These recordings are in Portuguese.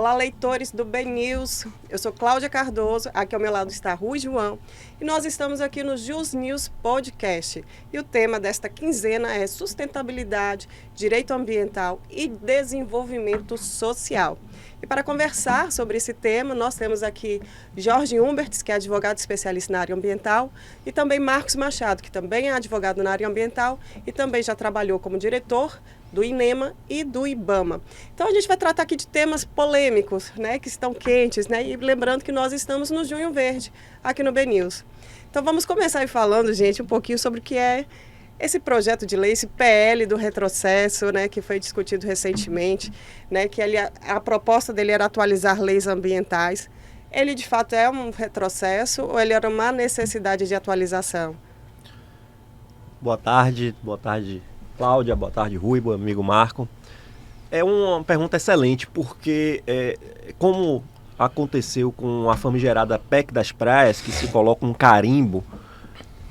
Olá, leitores do BNews. Eu sou Cláudia Cardoso, aqui ao meu lado está Rui João e nós estamos aqui no Jus News Podcast. E o tema desta quinzena é sustentabilidade, direito ambiental e desenvolvimento social. E para conversar sobre esse tema, nós temos aqui Jorge Humberts, que é advogado especialista na área ambiental, e também Marcos Machado, que também é advogado na área ambiental e também já trabalhou como diretor do INEMA e do IBAMA. Então a gente vai tratar aqui de temas polêmicos, né, que estão quentes, né, e lembrando que nós estamos no Junho Verde, aqui no BNews. Então vamos começar aí falando, gente, um pouquinho sobre o que é esse projeto de lei, esse PL do retrocesso, né, que foi discutido recentemente, né, que a proposta dele era atualizar leis ambientais. Ele de fato é um retrocesso ou ele era uma necessidade de atualização? Boa tarde Cláudia, boa tarde Rui, meu amigo Marco. É uma pergunta excelente porque como aconteceu com a famigerada PEC das praias, que se coloca um carimbo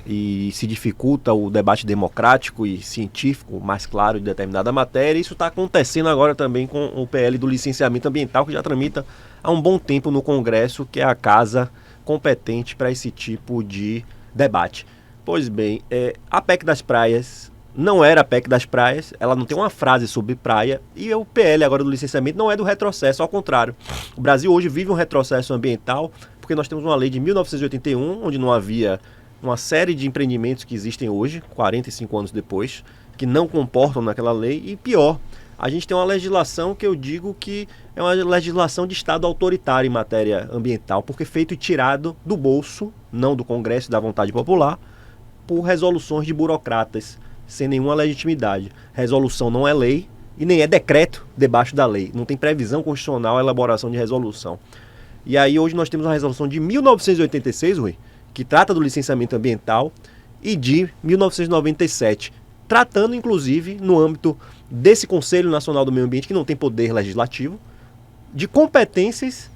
e se dificulta o debate democrático e científico mais claro de determinada matéria, isso está acontecendo agora também com o PL do licenciamento ambiental, que já tramita há um bom tempo no Congresso, que é a casa competente para esse tipo de debate. Pois bem, a PEC das praias não era a PEC das praias, ela não tem uma frase sobre praia, e o PL agora do licenciamento não é do retrocesso, ao contrário. O Brasil hoje vive um retrocesso ambiental, porque nós temos uma lei de 1981, onde não havia uma série de empreendimentos que existem hoje, 45 anos depois, que não comportam naquela lei, e pior, a gente tem uma legislação que eu digo que é uma legislação de Estado autoritário em matéria ambiental, porque feito e tirado do bolso, não do Congresso da vontade popular, por resoluções de burocratas, sem nenhuma legitimidade. Resolução não é lei e nem é decreto debaixo da lei. Não tem previsão constitucional a elaboração de resolução. E aí hoje nós temos uma resolução de 1986, Rui, que trata do licenciamento ambiental, e de 1997, tratando inclusive no âmbito desse Conselho Nacional do Meio Ambiente, que não tem poder legislativo, de competências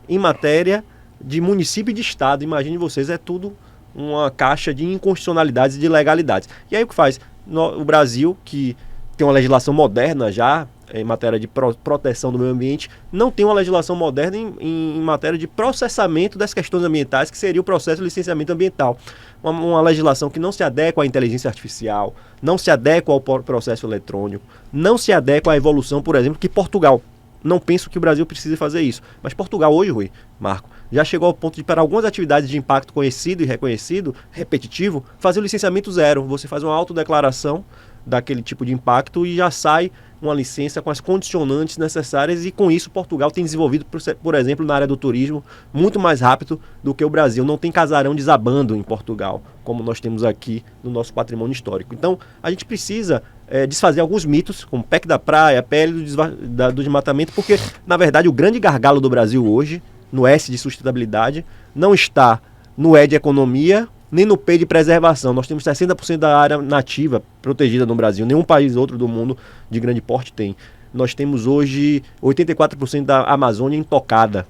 em matéria de município e de estado. Imagine vocês, é tudo uma caixa de inconstitucionalidades e de ilegalidades. E aí o que faz? O Brasil, que tem uma legislação moderna já em matéria de proteção do meio ambiente, não tem uma legislação moderna em matéria de processamento das questões ambientais, que seria o processo de licenciamento ambiental. Uma legislação que não se adequa à inteligência artificial, não se adequa ao processo eletrônico, não se adequa à evolução, por exemplo, que Portugal. Não penso que o Brasil precise fazer isso. Mas Portugal hoje, Rui, Marco, já chegou ao ponto de, para algumas atividades de impacto conhecido e reconhecido, repetitivo, fazer o licenciamento zero. Você faz uma autodeclaração daquele tipo de impacto e já sai uma licença com as condicionantes necessárias, e com isso Portugal tem desenvolvido, por exemplo, na área do turismo, muito mais rápido do que o Brasil. Não tem casarão desabando em Portugal, como nós temos aqui no nosso patrimônio histórico. Então, a gente precisa desfazer alguns mitos, como PEC da praia, PL do desmatamento, porque, na verdade, o grande gargalo do Brasil hoje, no S de sustentabilidade, não está no E de economia, nem no P de preservação. Nós temos 60% da área nativa protegida no Brasil. Nenhum país outro do mundo de grande porte tem. Nós temos hoje 84% da Amazônia intocada.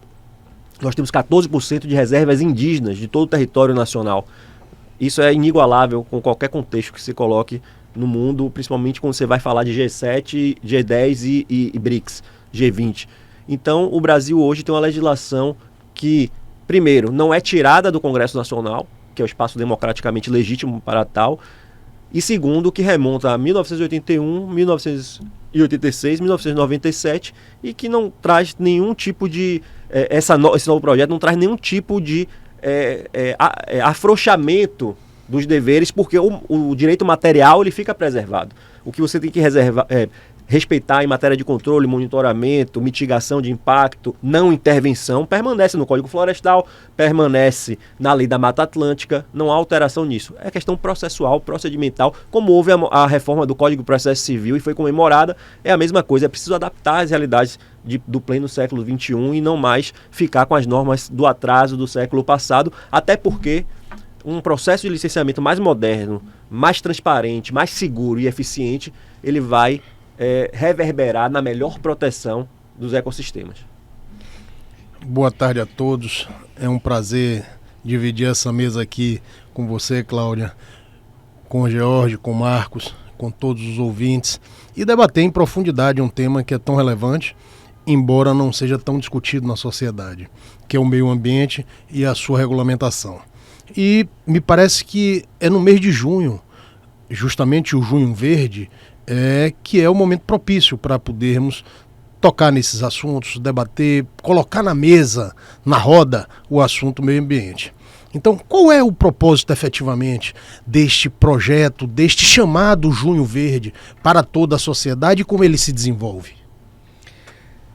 Nós temos 14% de reservas indígenas de todo o território nacional. Isso é inigualável com qualquer contexto que se coloque no mundo, principalmente quando você vai falar de G7, G10 e BRICS, G20. Então, o Brasil hoje tem uma legislação que, primeiro, não é tirada do Congresso Nacional, que é o espaço democraticamente legítimo para tal, e segundo, que remonta a 1981, 1986, 1997, e que não traz nenhum tipo de... esse novo projeto não traz nenhum tipo de afrouxamento dos deveres, porque o direito material ele fica preservado. O que você tem que respeitar em matéria de controle, monitoramento, mitigação de impacto, não intervenção, permanece no Código Florestal, permanece na Lei da Mata Atlântica, não há alteração nisso. É questão processual, procedimental, como houve a reforma do Código de Processo Civil e foi comemorada, é a mesma coisa, é preciso adaptar as realidades do pleno século XXI e não mais ficar com as normas do atraso do século passado, até porque um processo de licenciamento mais moderno, mais transparente, mais seguro e eficiente, ele vai reverberar na melhor proteção dos ecossistemas. Boa tarde a todos. É um prazer dividir essa mesa aqui com você, Cláudia, com o George, com o Marcos, com todos os ouvintes e debater em profundidade um tema que é tão relevante embora não seja tão discutido na sociedade, que é o meio ambiente e a sua regulamentação. E me parece que é no mês de junho, justamente o Junho Verde, que é o momento propício para podermos tocar nesses assuntos, debater, colocar na mesa, na roda, o assunto meio ambiente. Então, qual é o propósito efetivamente deste projeto, deste chamado Junho Verde para toda a sociedade e como ele se desenvolve?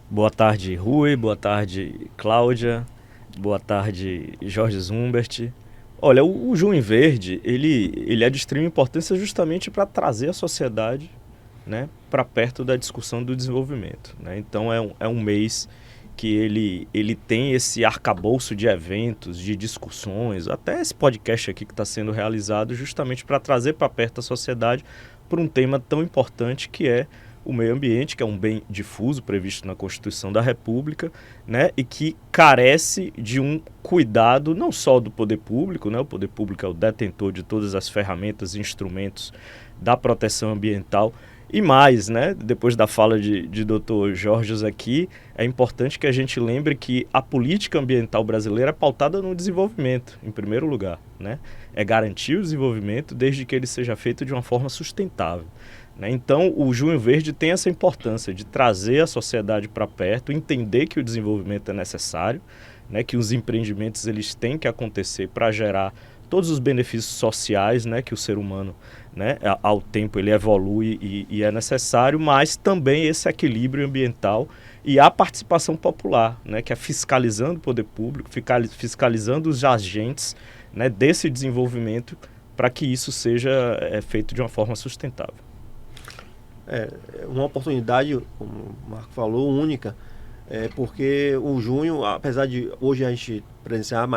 Boa tarde, Rui. Boa tarde, Cláudia. Boa tarde, Jorge Zumbert. Olha, o Junho Verde, ele é de extrema importância justamente para trazer a sociedade, né, para perto da discussão do desenvolvimento, né? Então é um mês que ele tem esse arcabouço de eventos, de discussões, até esse podcast aqui que está sendo realizado justamente para trazer para perto a sociedade por um tema tão importante que é o meio ambiente, que é um bem difuso previsto na Constituição da República, né, e que carece de um cuidado não só do poder público, né, o poder público é o detentor de todas as ferramentas e instrumentos da proteção ambiental. E mais, né, depois da fala de Dr. Jorge aqui, é importante que a gente lembre que a política ambiental brasileira é pautada no desenvolvimento, em primeiro lugar, né? É garantir o desenvolvimento desde que ele seja feito de uma forma sustentável, né? Então, o Junho Verde tem essa importância de trazer a sociedade para perto, entender que o desenvolvimento é necessário, né, que os empreendimentos eles têm que acontecer para gerar todos os benefícios sociais, né, que o ser humano, né, ao tempo ele evolui e é necessário, mas também esse equilíbrio ambiental e a participação popular, né, que é fiscalizando o poder público, fiscalizando os agentes, né, desse desenvolvimento para que isso seja feito de uma forma sustentável. É uma oportunidade, como o Marco falou, única, porque o junho, apesar de hoje a gente presenciar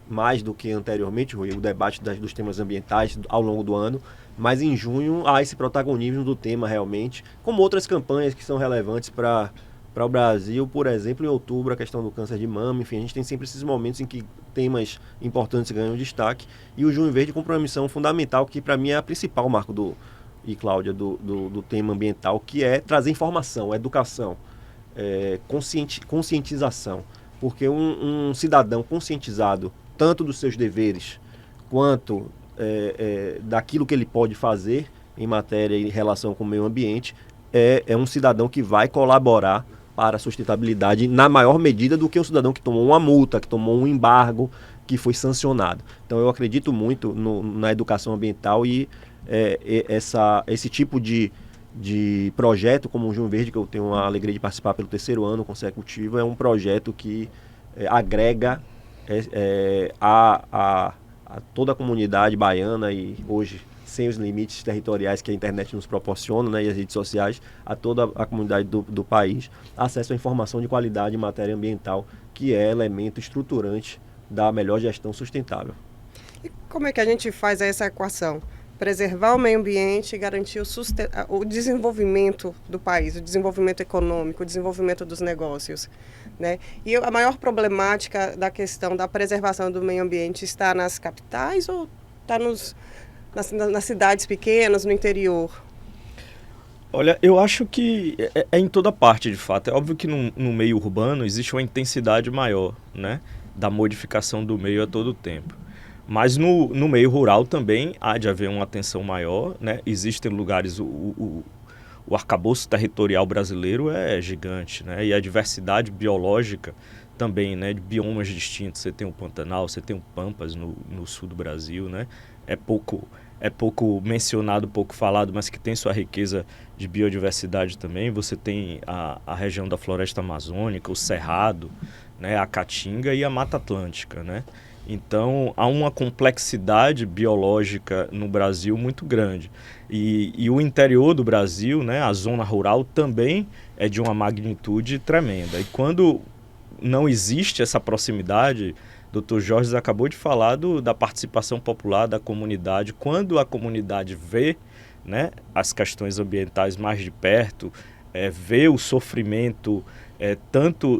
mais do que anteriormente, Rui, o debate dos temas ambientais ao longo do ano, mas em junho há esse protagonismo do tema realmente, como outras campanhas que são relevantes para o Brasil, por exemplo, em outubro, a questão do câncer de mama, enfim, a gente tem sempre esses momentos em que temas importantes ganham destaque, e o Junho Verde cumpre uma missão fundamental, que para mim é a principal, Marco e Cláudia, do tema ambiental, que é trazer informação, educação, conscientização, porque um cidadão conscientizado tanto dos seus deveres quanto daquilo que ele pode fazer em matéria em relação com o meio ambiente é um cidadão que vai colaborar para a sustentabilidade na maior medida do que um cidadão que tomou uma multa, que tomou um embargo, que foi sancionado. Então eu acredito muito na educação ambiental e esse tipo de projeto como o Junho Verde, que eu tenho a alegria de participar pelo 3º ano consecutivo, é um projeto que agrega a toda a comunidade baiana e hoje sem os limites territoriais que a internet nos proporciona, né, e as redes sociais, a toda a comunidade do país, acesso à informação de qualidade em matéria ambiental, que é elemento estruturante da melhor gestão sustentável. E como é que a gente faz essa equação? Preservar o meio ambiente e garantir o desenvolvimento do país, o desenvolvimento econômico, o desenvolvimento dos negócios, né? E a maior problemática da questão da preservação do meio ambiente está nas capitais ou está nas cidades pequenas, no interior? Olha, eu acho que é em toda parte, de fato. É óbvio que no meio urbano existe uma intensidade maior, né, da modificação do meio a todo tempo. Mas no meio rural também há de haver uma atenção maior, né? Existem lugares, o arcabouço territorial brasileiro é gigante, né? E a diversidade biológica também, né? De biomas distintos. Você tem o Pantanal, você tem o Pampas no sul do Brasil, né? É pouco mencionado, pouco falado, mas que tem sua riqueza de biodiversidade também. Você tem a região da Floresta Amazônica, o Cerrado, né? A Caatinga e a Mata Atlântica, né? Então, há uma complexidade biológica no Brasil muito grande. E o interior do Brasil, né, a zona rural, também é de uma magnitude tremenda. E quando não existe essa proximidade, Dr. Jorge acabou de falar da participação popular da comunidade. Quando a comunidade vê, né, as questões ambientais mais de perto, vê o sofrimento tanto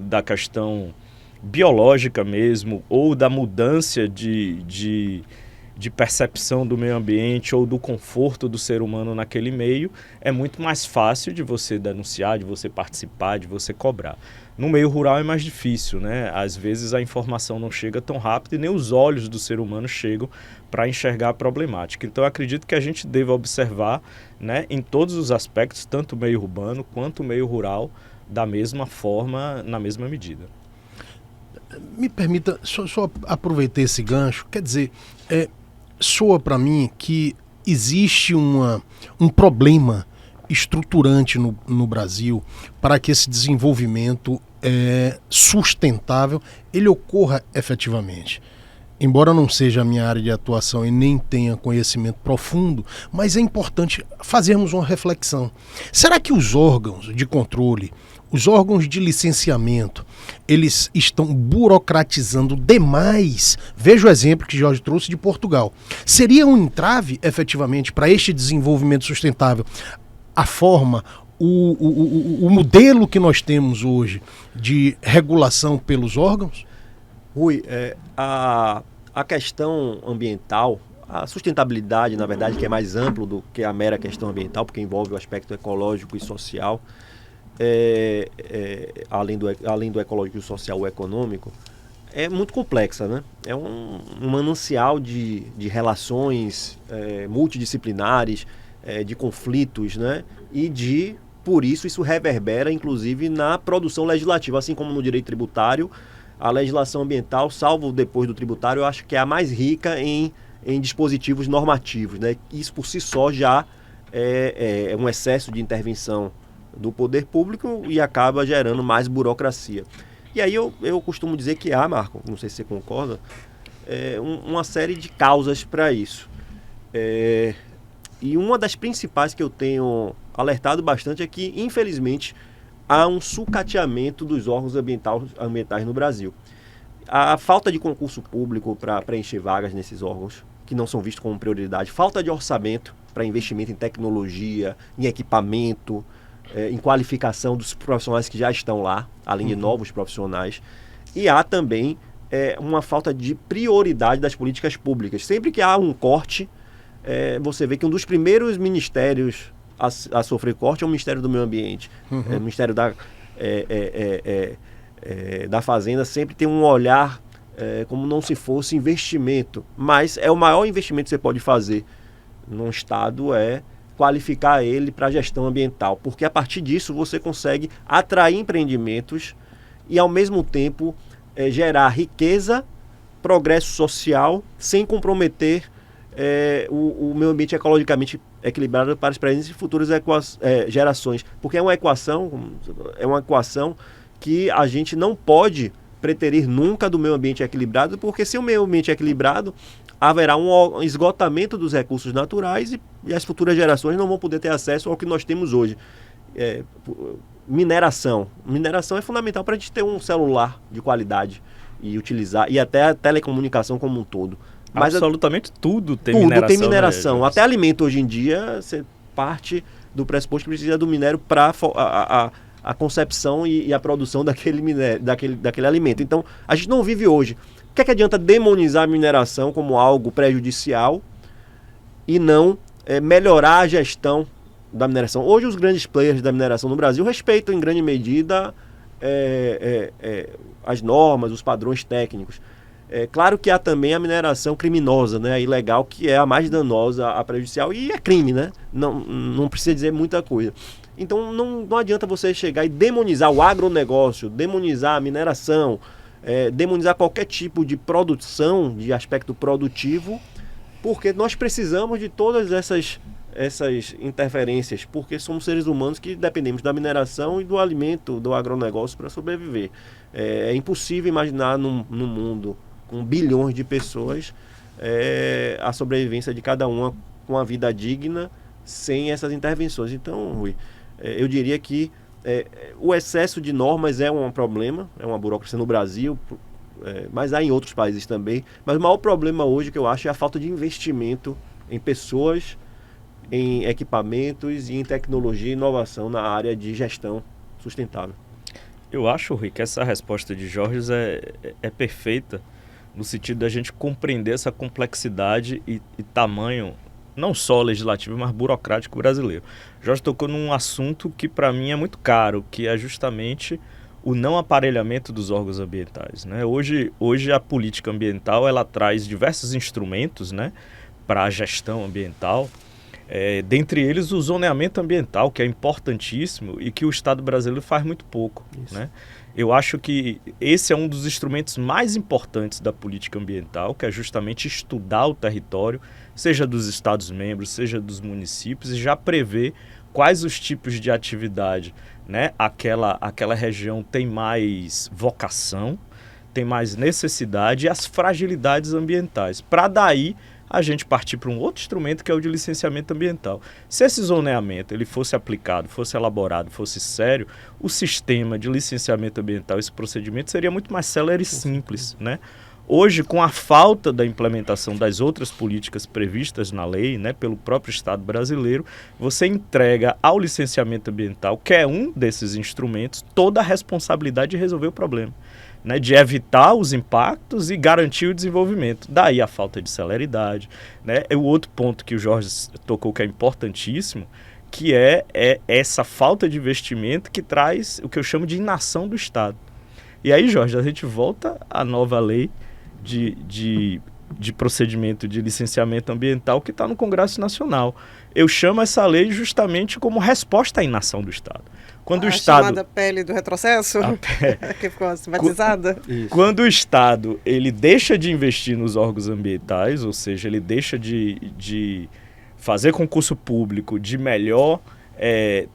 da questão biológica mesmo, ou da mudança de de percepção do meio ambiente ou do conforto do ser humano naquele meio, é muito mais fácil de você denunciar, de você participar, de você cobrar. No meio rural é mais difícil, né? Às vezes a informação não chega tão rápido e nem os olhos do ser humano chegam para enxergar a problemática. Então eu acredito que a gente deva observar, né, em todos os aspectos, tanto o meio urbano quanto o meio rural, da mesma forma, na mesma medida. Me permita, só aproveitar esse gancho, quer dizer, soa para mim que existe um problema estruturante no Brasil para que esse desenvolvimento sustentável ele ocorra efetivamente. Embora não seja a minha área de atuação e nem tenha conhecimento profundo, mas é importante fazermos uma reflexão. Será que os órgãos de controle, os órgãos de licenciamento, eles estão burocratizando demais? Veja o exemplo que Jorge trouxe de Portugal. Seria um entrave, efetivamente, para este desenvolvimento sustentável a forma, o modelo que nós temos hoje de regulação pelos órgãos? Rui, a questão ambiental, a sustentabilidade, na verdade, que é mais amplo do que a mera questão ambiental, porque envolve o aspecto ecológico e social, além do ecológico e social, o econômico, é muito complexa, né? É um manancial de relações multidisciplinares, de conflitos, né? E por isso reverbera, inclusive, na produção legislativa, assim como no direito tributário. A legislação ambiental, salvo depois do tributário, eu acho que é a mais rica em dispositivos normativos, né? Isso por si só já é um excesso de intervenção do poder público e acaba gerando mais burocracia. E aí eu costumo dizer que há, Marco, não sei se você concorda, uma série de causas para isso. E uma das principais que eu tenho alertado bastante é que, infelizmente, há um sucateamento dos órgãos ambientais no Brasil. A falta de concurso público para preencher vagas nesses órgãos, que não são vistos como prioridade, falta de orçamento para investimento em tecnologia, em equipamento, em qualificação dos profissionais que já estão lá, além de novos profissionais. E há também uma falta de prioridade das políticas públicas. Sempre que há um corte, você vê que um dos primeiros ministérios a sofrer corte é o Ministério do Meio Ambiente. O Ministério da Fazenda sempre tem um olhar como não se fosse investimento, mas o maior investimento que você pode fazer num estado é qualificar ele para a gestão ambiental, porque a partir disso você consegue atrair empreendimentos e ao mesmo tempo gerar riqueza, progresso social, sem comprometer o meio ambiente ecologicamente equilibrado para as presentes e futuras gerações, porque é uma equação que a gente não pode preterir nunca do meio ambiente equilibrado, porque se o meio ambiente é equilibrado, haverá um esgotamento dos recursos naturais e as futuras gerações não vão poder ter acesso ao que nós temos hoje. Mineração é fundamental para a gente ter um celular de qualidade e utilizar, e até a telecomunicação como um todo. Mas absolutamente tudo tem mineração. Né? Até alimento hoje em dia, você parte do pressuposto que precisa do minério para a concepção e a produção daquele minério, daquele alimento. Então, a gente não vive hoje. O que é que adianta demonizar a mineração como algo prejudicial e não melhorar a gestão da mineração? Hoje, os grandes players da mineração no Brasil respeitam, em grande medida, as normas, os padrões técnicos. Claro que há também a mineração criminosa, né, a ilegal, que é a mais danosa, a prejudicial, e é crime, né? Não precisa dizer muita coisa. Então não adianta você chegar e demonizar o agronegócio, demonizar a mineração, demonizar qualquer tipo de produção, de aspecto produtivo, porque nós precisamos de todas essas interferências, porque somos seres humanos que dependemos da mineração e do alimento, do agronegócio para sobreviver. É impossível imaginar num mundo com bilhões de pessoas, a sobrevivência de cada uma com uma vida digna, sem essas intervenções. Então, Rui, eu diria que o excesso de normas é um problema, é uma burocracia no Brasil, mas há em outros países também. Mas o maior problema hoje que eu acho é a falta de investimento em pessoas, em equipamentos e em tecnologia e inovação na área de gestão sustentável. Eu acho, Rui, que essa resposta de Jorge é perfeita, no sentido da gente compreender essa complexidade e tamanho, não só legislativo, mas burocrático brasileiro. Jorge tocou num assunto que para mim é muito caro, que é justamente o não aparelhamento dos órgãos ambientais, né? Hoje a política ambiental ela traz diversos instrumentos, né, para a gestão ambiental, dentre eles o zoneamento ambiental, que é importantíssimo e que o Estado brasileiro faz muito pouco, né? Eu acho que esse é um dos instrumentos mais importantes da política ambiental, que é justamente estudar o território, seja dos Estados-membros, seja dos municípios, e já prever quais os tipos de atividade, né, aquela região tem mais vocação, tem mais necessidade e as fragilidades ambientais. Para daí a gente partir para um outro instrumento que é o de licenciamento ambiental. Se esse zoneamento ele fosse aplicado, fosse elaborado, fosse sério, o sistema de licenciamento ambiental, esse procedimento seria muito mais célere e simples, né? Hoje, com a falta da implementação das outras políticas previstas na lei, né, pelo próprio Estado brasileiro, você entrega ao licenciamento ambiental, que é um desses instrumentos, toda a responsabilidade de resolver o problema, né, de evitar os impactos e garantir o desenvolvimento. Daí a falta de celeridade, né? O outro ponto que o Jorge tocou que é importantíssimo, que é essa falta de investimento que traz o que eu chamo de inação do Estado. E aí, Jorge, a gente volta à nova lei de procedimento de licenciamento ambiental que está no Congresso Nacional. Eu chamo essa lei justamente como resposta à inação do Estado. Quando o Estado... chamada pele do retrocesso, que ficou assim, batizada. Quando o Estado ele deixa de investir nos órgãos ambientais, ou seja, ele deixa de fazer concurso público, de melhor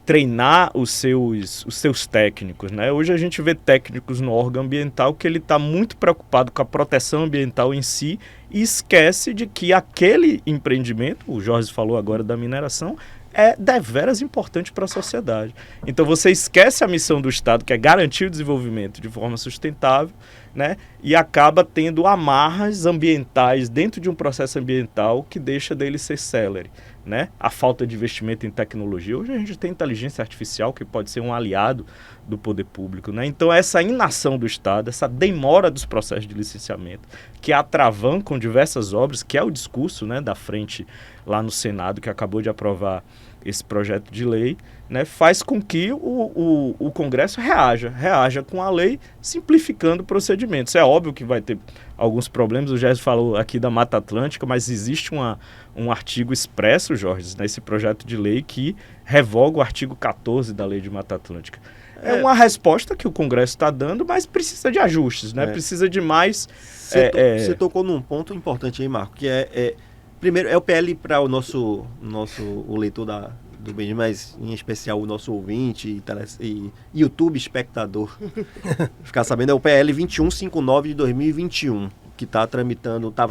treinar os seus técnicos, né? Hoje a gente vê técnicos no órgão ambiental que ele está muito preocupado com a proteção ambiental em si e esquece de que aquele empreendimento, o Jorge falou agora da mineração, é deveras importante para a sociedade. Então você esquece a missão do Estado, que é garantir o desenvolvimento de forma sustentável, né? E acaba tendo amarras ambientais dentro de um processo ambiental que deixa dele ser célere, né? A falta de investimento em tecnologia. Hoje a gente tem inteligência artificial que pode ser um aliado do poder público, né? Então essa inação do Estado, essa demora dos processos de licenciamento, que atravancam diversas obras, que é o discurso, né, da frente lá no Senado, que acabou de aprovar esse projeto de lei, né, faz com que o Congresso reaja com a lei, simplificando procedimentos. É óbvio que vai ter alguns problemas, o Jorge falou aqui da Mata Atlântica, mas existe um artigo expresso, Jorge, nesse projeto de lei que revoga o artigo 14 da Lei de Mata Atlântica. É uma resposta que o Congresso está dando, mas precisa de ajustes, né? Precisa de mais... Você tocou num ponto importante aí, Marco, que primeiro, é o PL para o o leitor do Bem, mas em especial o nosso ouvinte e YouTube espectador ficar sabendo, é o PL 2159 de 2021, que estava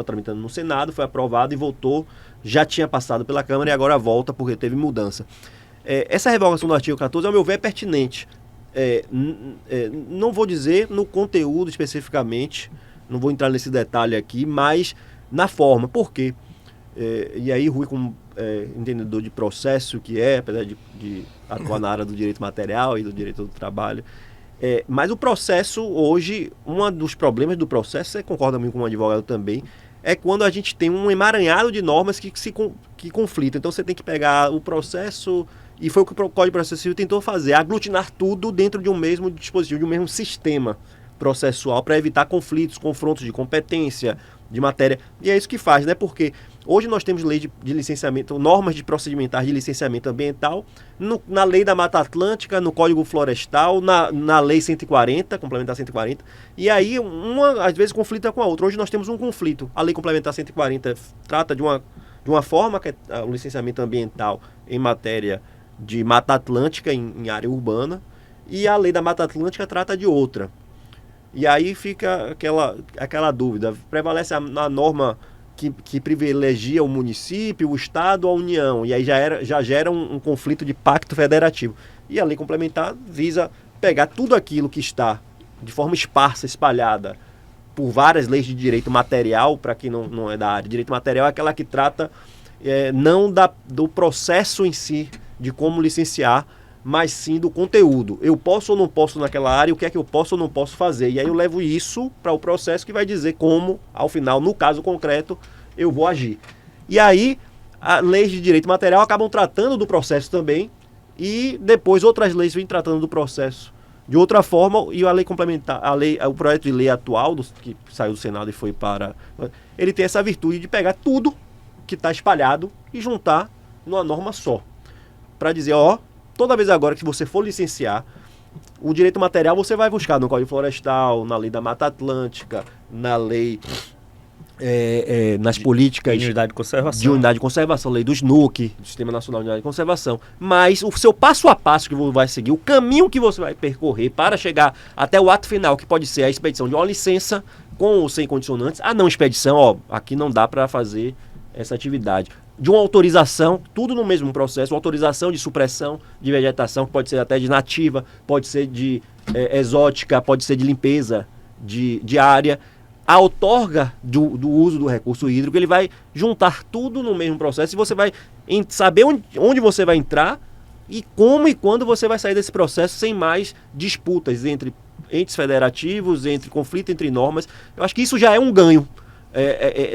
tramitando no Senado, foi aprovado e voltou, já tinha passado pela Câmara e agora volta porque teve mudança. Essa revogação do artigo 14, ao meu ver, é pertinente. Não vou dizer no conteúdo especificamente, não vou entrar nesse detalhe aqui, mas na forma. Por quê? E aí, Rui, como entendedor de processo apesar de atuar na área do direito material e do direito do trabalho, mas o processo hoje, um dos problemas do processo, você concorda comigo como advogado também, é quando a gente tem um emaranhado de normas que conflitam. Então você tem que pegar o processo, e foi o que o Código de Processo Civil tentou fazer, aglutinar tudo dentro de um mesmo dispositivo, de um mesmo sistema processual para evitar conflitos, confrontos de competência, de matéria. E é isso que faz, né? Porque hoje nós temos lei de licenciamento, normas de procedimentais de licenciamento ambiental, na lei da Mata Atlântica, no Código Florestal, na lei 140, complementar 140, e aí uma às vezes conflita com a outra. Hoje nós temos um conflito. A lei complementar 140 trata de uma forma, que é o licenciamento ambiental em matéria de Mata Atlântica em área urbana, e a lei da Mata Atlântica trata de outra. E aí fica aquela dúvida, prevalece a norma que privilegia o município, o Estado, a União, e aí já gera um conflito de pacto federativo. E a lei complementar visa pegar tudo aquilo que está de forma esparsa, espalhada, por várias leis de direito material, para quem não é da área. Direito material é aquela que trata não do processo em si, de como licenciar, mas sim do conteúdo. Eu posso ou não posso naquela área, o que é que eu posso ou não posso fazer. E aí eu levo isso para o processo que vai dizer como, ao final, no caso concreto, eu vou agir. E aí, as leis de direito material acabam tratando do processo também, e depois outras leis vêm tratando do processo de outra forma, e a lei complementar, o projeto de lei atual, que saiu do Senado e foi para... Ele tem essa virtude de pegar tudo que está espalhado e juntar numa norma só. Para dizer, toda vez agora que você for licenciar, o direito material você vai buscar no Código Florestal, na lei da Mata Atlântica, na lei, nas políticas de unidade de conservação. De unidade de conservação, lei do SNUC, do Sistema Nacional de Unidade de Conservação. Mas o seu passo a passo que você vai seguir, o caminho que você vai percorrer para chegar até o ato final, que pode ser a expedição de uma licença com ou sem condicionantes, a não expedição, aqui não dá para fazer essa atividade. De uma autorização, tudo no mesmo processo, uma autorização de supressão de vegetação, que pode ser até de nativa, pode ser de exótica, pode ser de limpeza de área. A outorga do uso do recurso hídrico, ele vai juntar tudo no mesmo processo e você vai saber onde você vai entrar e como e quando você vai sair desse processo sem mais disputas entre entes federativos, entre conflito entre normas. Eu acho que isso já é um ganho.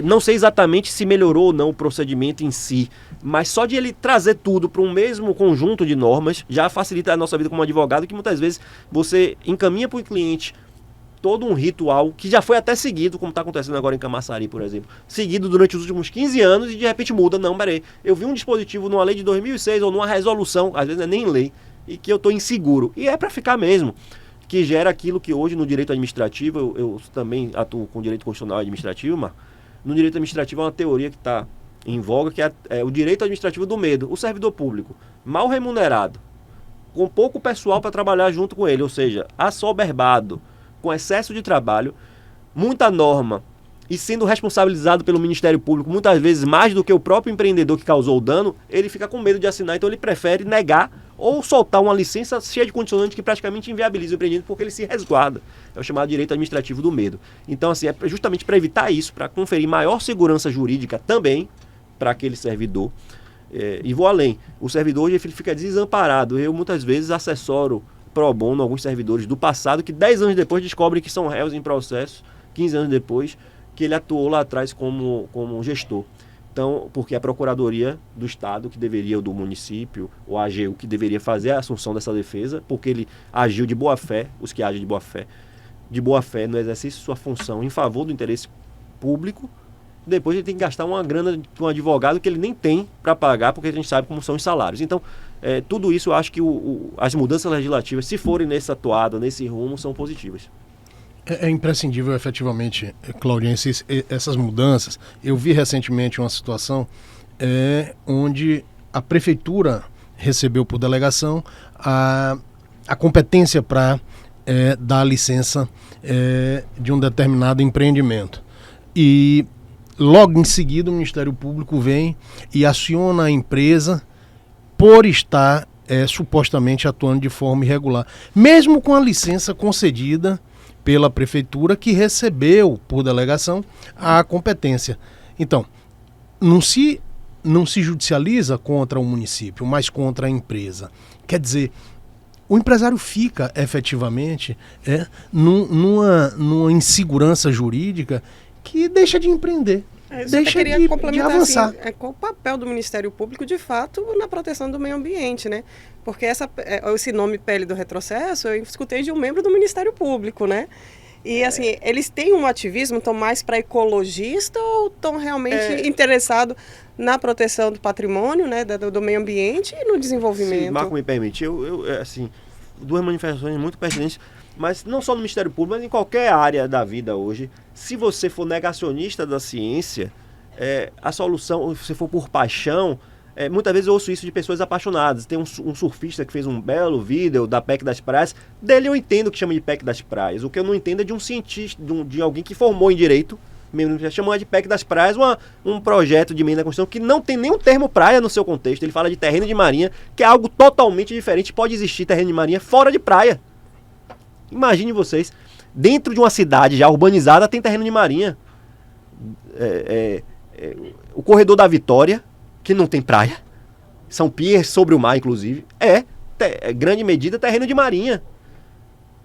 Não sei exatamente se melhorou ou não o procedimento em si, mas só de ele trazer tudo para um mesmo conjunto de normas já facilita a nossa vida como advogado, que muitas vezes você encaminha para o cliente todo um ritual que já foi até seguido, como está acontecendo agora em Camaçari, por exemplo, seguido durante os últimos 15 anos e de repente muda. Não, peraí, eu vi um dispositivo numa lei de 2006 ou numa resolução, às vezes não é nem lei, e que eu estou inseguro, e é para ficar mesmo, que gera aquilo que hoje no direito administrativo, eu também atuo com direito constitucional e administrativo, mas no direito administrativo é uma teoria que está em voga, que é o direito administrativo do medo. O servidor público, mal remunerado, com pouco pessoal para trabalhar junto com ele, ou seja, assoberbado, com excesso de trabalho, muita norma, e sendo responsabilizado pelo Ministério Público, muitas vezes mais do que o próprio empreendedor que causou o dano, ele fica com medo de assinar, então ele prefere negar ou soltar uma licença cheia de condicionantes que praticamente inviabiliza o empreendimento porque ele se resguarda. É o chamado direito administrativo do medo. Então, assim, é justamente para evitar isso, para conferir maior segurança jurídica também para aquele servidor. E vou além. O servidor hoje ele fica desamparado. Eu, muitas vezes, assessoro pro bono alguns servidores do passado que 10 anos depois descobrem que são réus em processo, 15 anos depois, que ele atuou lá atrás como gestor. Então, porque a Procuradoria do Estado, que deveria, ou do município, ou a AGU, que deveria fazer a assunção dessa defesa, porque ele agiu de boa fé, os que agem de boa fé no exercício de sua função em favor do interesse público, depois ele tem que gastar uma grana com um advogado que ele nem tem para pagar, porque a gente sabe como são os salários. Então, tudo isso eu acho que as mudanças legislativas, se forem nessa toada, nesse rumo, são positivas. É imprescindível, efetivamente, Claudiense, essas mudanças. Eu vi recentemente uma situação onde a prefeitura recebeu por delegação a competência para dar licença de um determinado empreendimento. E logo em seguida o Ministério Público vem e aciona a empresa por estar supostamente atuando de forma irregular, mesmo com a licença concedida pela prefeitura, que recebeu por delegação a competência. Então, não se judicializa contra o município, mas contra a empresa. Quer dizer, o empresário fica efetivamente numa insegurança jurídica que deixa de empreender. Deixa de avançar. Assim, qual o papel do Ministério Público, de fato, na proteção do meio ambiente, né? Porque esse nome Pele do Retrocesso, eu escutei de um membro do Ministério Público, né? E, assim, eles têm um ativismo, estão mais para ecologista ou estão realmente interessados na proteção do patrimônio, né? Do meio ambiente e no desenvolvimento? Se Marco me permite, assim, duas manifestações muito pertinentes, mas não só no Ministério Público, mas em qualquer área da vida hoje. Se você for negacionista da ciência, a solução, se for por paixão, muitas vezes eu ouço isso de pessoas apaixonadas. Tem um surfista que fez um belo vídeo da PEC das Praias. Dele eu entendo o que chama de PEC das Praias. O que eu não entendo é de um cientista, de alguém que formou em direito, mesmo chamando de PEC das Praias, um projeto de emenda à Constituição que não tem nenhum termo praia no seu contexto. Ele fala de terreno de marinha, que é algo totalmente diferente. Pode existir terreno de marinha fora de praia. Imagine vocês, dentro de uma cidade já urbanizada tem terreno de marinha. O Corredor da Vitória, que não tem praia, são piers sobre o mar, inclusive, grande medida, terreno de marinha.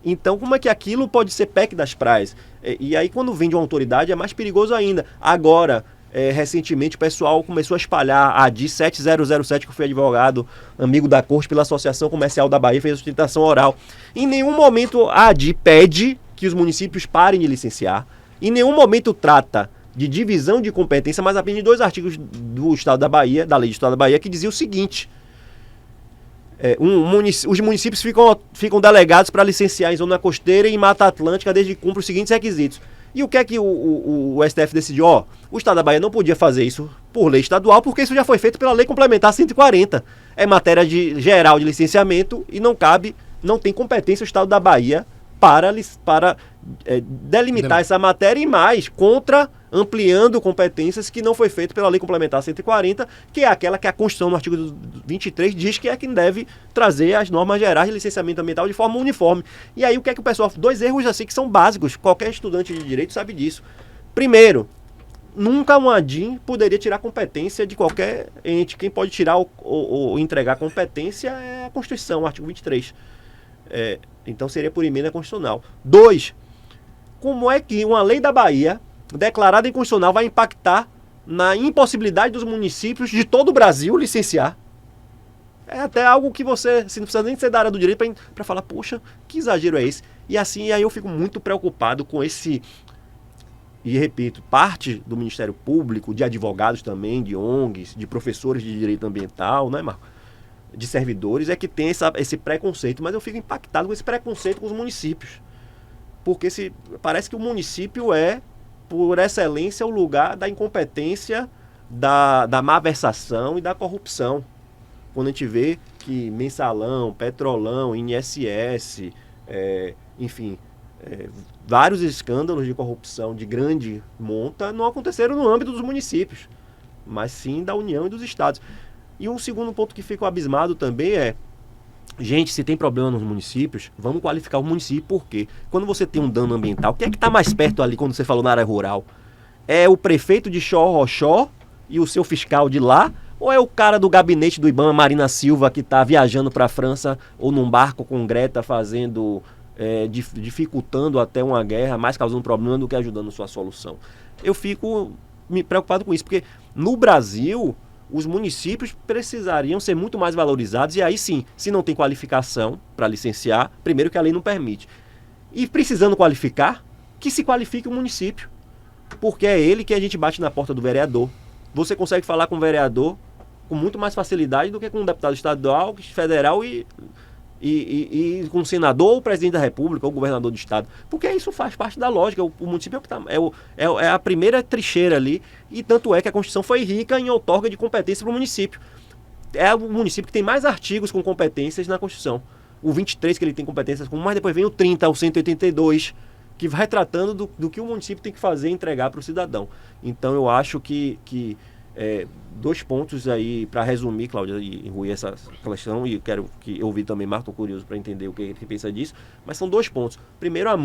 Então, como é que aquilo pode ser PEC das praias? E aí, quando vem de uma autoridade, é mais perigoso ainda. Agora, recentemente, o pessoal começou a espalhar a ADI 7007, que eu fui advogado, amigo da corte pela Associação Comercial da Bahia, fez a sustentação oral. Em nenhum momento a ADI pede que os municípios parem de licenciar. Em nenhum momento trata de divisão de competência, mas apenas 2 artigos do Estado da Bahia, da Lei do Estado da Bahia, que dizia o seguinte: os municípios ficam delegados para licenciar em zona costeira e em Mata Atlântica desde que cumpram os seguintes requisitos. E o que é que o STF decidiu? O Estado da Bahia não podia fazer isso por lei estadual, porque isso já foi feito pela Lei Complementar 140. É matéria geral de licenciamento e não tem competência o Estado da Bahia para delimitar essa matéria e mais, ampliando competências que não foi feito pela Lei Complementar 140, que é aquela que a Constituição, no artigo 23, diz que é quem deve trazer as normas gerais de licenciamento ambiental de forma uniforme. E aí o que é que o pessoal... 2 erros assim que são básicos, qualquer estudante de direito sabe disso. Primeiro, nunca um ADIM poderia tirar competência de qualquer ente. Quem pode tirar ou entregar competência é a Constituição, artigo 23. Então seria por emenda constitucional. 2, como é que uma lei da Bahia declarada inconstitucional vai impactar na impossibilidade dos municípios de todo o Brasil licenciar? É até algo que você não precisa nem ser da área do direito para falar, poxa, que exagero é esse? E assim, aí eu fico muito preocupado com esse... E repito, parte do Ministério Público, de advogados também, de ONGs, de professores de direito ambiental, né, Marco? De servidores, é que tem esse preconceito, mas eu fico impactado com esse preconceito com os municípios. Porque parece que o município por excelência, o lugar da incompetência, da malversação e da corrupção. Quando a gente vê que Mensalão, Petrolão, INSS, enfim, vários escândalos de corrupção de grande monta não aconteceram no âmbito dos municípios, mas sim da União e dos estados. E um segundo ponto que fico abismado também gente, se tem problema nos municípios, vamos qualificar o município, porque quando você tem um dano ambiental, quem é que está mais perto ali quando você falou na área rural? É o prefeito de Xorroxó e o seu fiscal de lá? Ou é o cara do gabinete do IBAMA, Marina Silva, que está viajando para a França ou num barco com Greta dificultando até uma guerra, mais causando problema do que ajudando sua solução? Eu fico me preocupado com isso, porque no Brasil... os municípios precisariam ser muito mais valorizados, e aí sim, se não tem qualificação para licenciar, primeiro que a lei não permite. E precisando qualificar, que se qualifique o município, porque é ele que a gente bate na porta do vereador. Você consegue falar com o vereador com muito mais facilidade do que com um deputado estadual, federal e com o senador, ou o presidente da República, ou o governador do estado. Porque isso faz parte da lógica. O município é a primeira trincheira ali, e tanto é que a Constituição foi rica em outorga de competência para o município. É o município que tem mais artigos com competências na Constituição. O 23 que ele tem competências com, mas depois vem o 30, o 182, que vai tratando do que o município tem que fazer e entregar para o cidadão. Então eu acho que 2 pontos aí, para resumir, Cláudia e Rui, essa questão, e quero que ouvir também Marco, tô curioso para entender o que ele pensa disso, mas são 2 pontos. Primeiro, há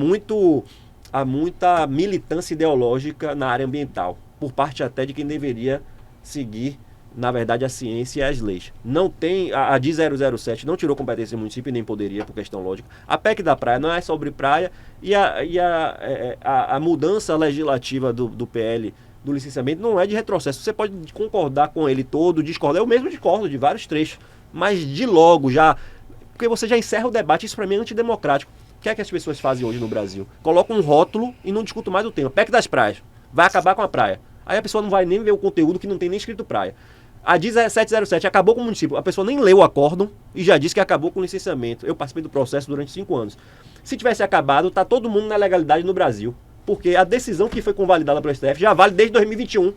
muita militância ideológica na área ambiental, por parte até de quem deveria seguir, na verdade, a ciência e as leis. Não tem, a ADI 007 não tirou competência do município, nem poderia, por questão lógica. A PEC da praia não é sobre praia, e a mudança legislativa do PL do licenciamento não é de retrocesso. Você pode concordar com ele todo, discordar. Eu mesmo discordo de vários trechos, mas de logo já, porque você já encerra o debate. Isso para mim é antidemocrático. O que é que as pessoas fazem hoje no Brasil? Colocam um rótulo e não discutem mais o tema. PEC das praias, vai acabar com a praia. Aí a pessoa não vai nem ver o conteúdo, que não tem nem escrito praia. A DI 707 acabou com o município. A pessoa nem leu o acórdão e já disse que acabou com o licenciamento. Eu participei do processo durante 5 anos. Se tivesse acabado, tá todo mundo na legalidade no Brasil. Porque a decisão que foi convalidada pelo STF já vale desde 2021.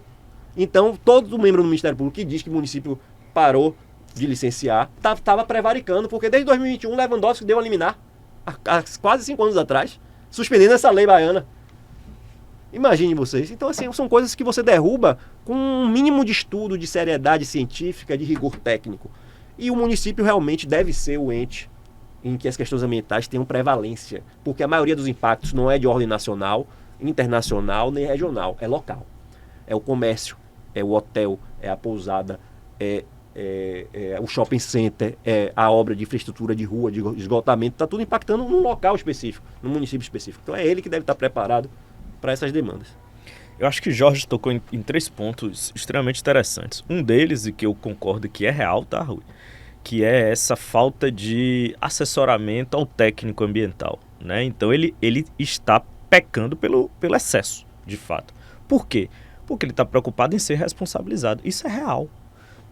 Então, todo membro do Ministério Público que diz que o município parou de licenciar, estava prevaricando, porque desde 2021 Lewandowski deu a liminar, há quase 5 anos atrás, suspendendo essa lei baiana. Imagine vocês. Então, assim, são coisas que você derruba com um mínimo de estudo, de seriedade científica, de rigor técnico. E o município realmente deve ser o ente em que as questões ambientais tenham prevalência, porque a maioria dos impactos não é de ordem nacional, internacional nem regional, é local. É o comércio, é o hotel, é a pousada, é o shopping center, a obra de infraestrutura de rua, de esgotamento, está tudo impactando num local específico, num município específico. Então é ele que deve estar preparado para essas demandas. Eu acho que Jorge tocou em 3 pontos extremamente interessantes. Um deles, e que eu concordo que é real, tá, Rui? Que é essa falta de assessoramento ao técnico ambiental, né? Então ele está pecando pelo excesso, de fato. Por quê? Porque ele está preocupado em ser responsabilizado. Isso é real,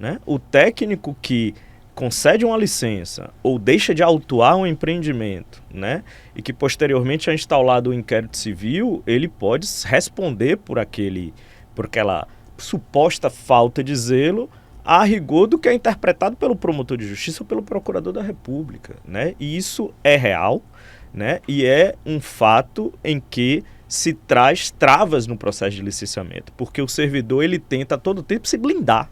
né? O técnico que concede uma licença ou deixa de autuar um empreendimento, né, e que posteriormente é instaurado um inquérito civil, ele pode responder por aquela suposta falta de zelo a rigor do que é interpretado pelo promotor de justiça ou pelo procurador da República, né? E isso é real, né? E é um fato em que se traz travas no processo de licenciamento, porque o servidor ele tenta a todo tempo se blindar,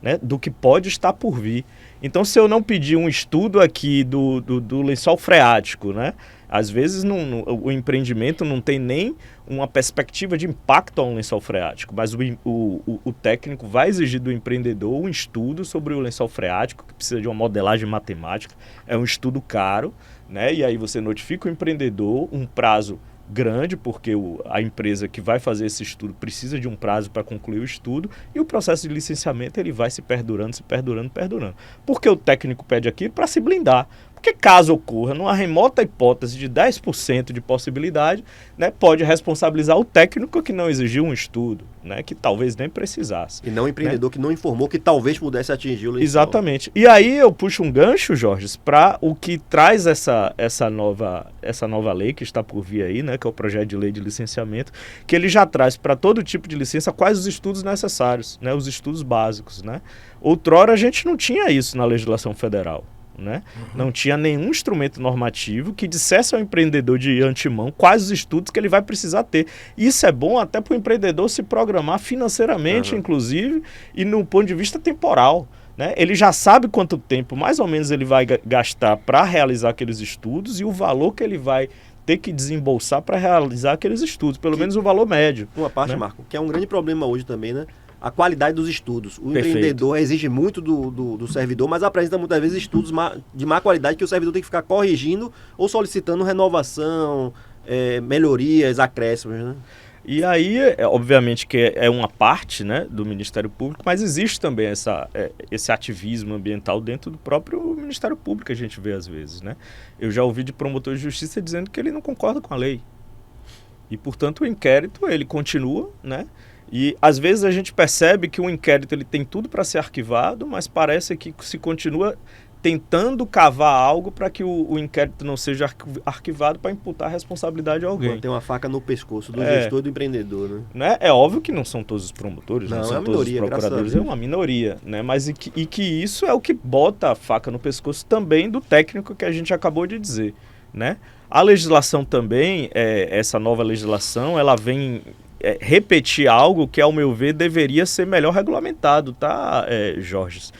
né, do que pode estar por vir. Então, se eu não pedir um estudo aqui do lençol freático, né, às vezes o empreendimento não tem nem uma perspectiva de impacto a um lençol freático, mas o técnico vai exigir do empreendedor um estudo sobre o lençol freático, que precisa de uma modelagem matemática, é um estudo caro, né, e aí você notifica o empreendedor um prazo grande, porque a empresa que vai fazer esse estudo precisa de um prazo para concluir o estudo, e o processo de licenciamento ele vai se perdurando. Porque o técnico pede aquilo para se blindar. Porque caso ocorra, numa remota hipótese de 10% de possibilidade, né, pode responsabilizar o técnico que não exigiu um estudo, né, que talvez nem precisasse. E não o empreendedor, né, que não informou que talvez pudesse atingir o lençol. Exatamente. E aí eu puxo um gancho, Jorge, para o que traz essa nova lei que está por vir aí, né, que é o projeto de lei de licenciamento, que ele já traz para todo tipo de licença quais os estudos necessários, né, os estudos básicos, né. Outrora a gente não tinha isso na legislação federal, né? Não tinha nenhum instrumento normativo que dissesse ao empreendedor de antemão quais os estudos que ele vai precisar ter. Isso é bom até para o empreendedor se programar financeiramente, inclusive, e no ponto de vista temporal, né? Ele já sabe quanto tempo mais ou menos ele vai gastar para realizar aqueles estudos e o valor que ele vai ter que desembolsar para realizar aqueles estudos, pelo menos o valor médio. Uma parte, né, Marco, que é um grande problema hoje também, né? A qualidade dos estudos. O Perfeito. Empreendedor exige muito do servidor, mas apresenta muitas vezes estudos de má qualidade que o servidor tem que ficar corrigindo ou solicitando renovação, melhorias, acréscimos, né? E aí, obviamente que é uma parte, né, do Ministério Público, mas existe também esse ativismo ambiental dentro do próprio Ministério Público que a gente vê às vezes, né? Eu já ouvi de promotor de justiça dizendo que ele não concorda com a lei. E, portanto, o inquérito, ele continua, né? E, às vezes, a gente percebe que o inquérito ele tem tudo para ser arquivado, mas parece que se continua tentando cavar algo para que o inquérito não seja arquivado para imputar a responsabilidade a alguém. Tem uma faca no pescoço do gestor e do empreendedor, né? É óbvio que não são todos os promotores, não são todos minoria, os procuradores, é uma minoria, né? Mas e que isso é o que bota a faca no pescoço também do técnico que a gente acabou de dizer, né? A legislação também, essa nova legislação, ela vem repetir algo que, ao meu ver, deveria ser melhor regulamentado, tá, Jorge?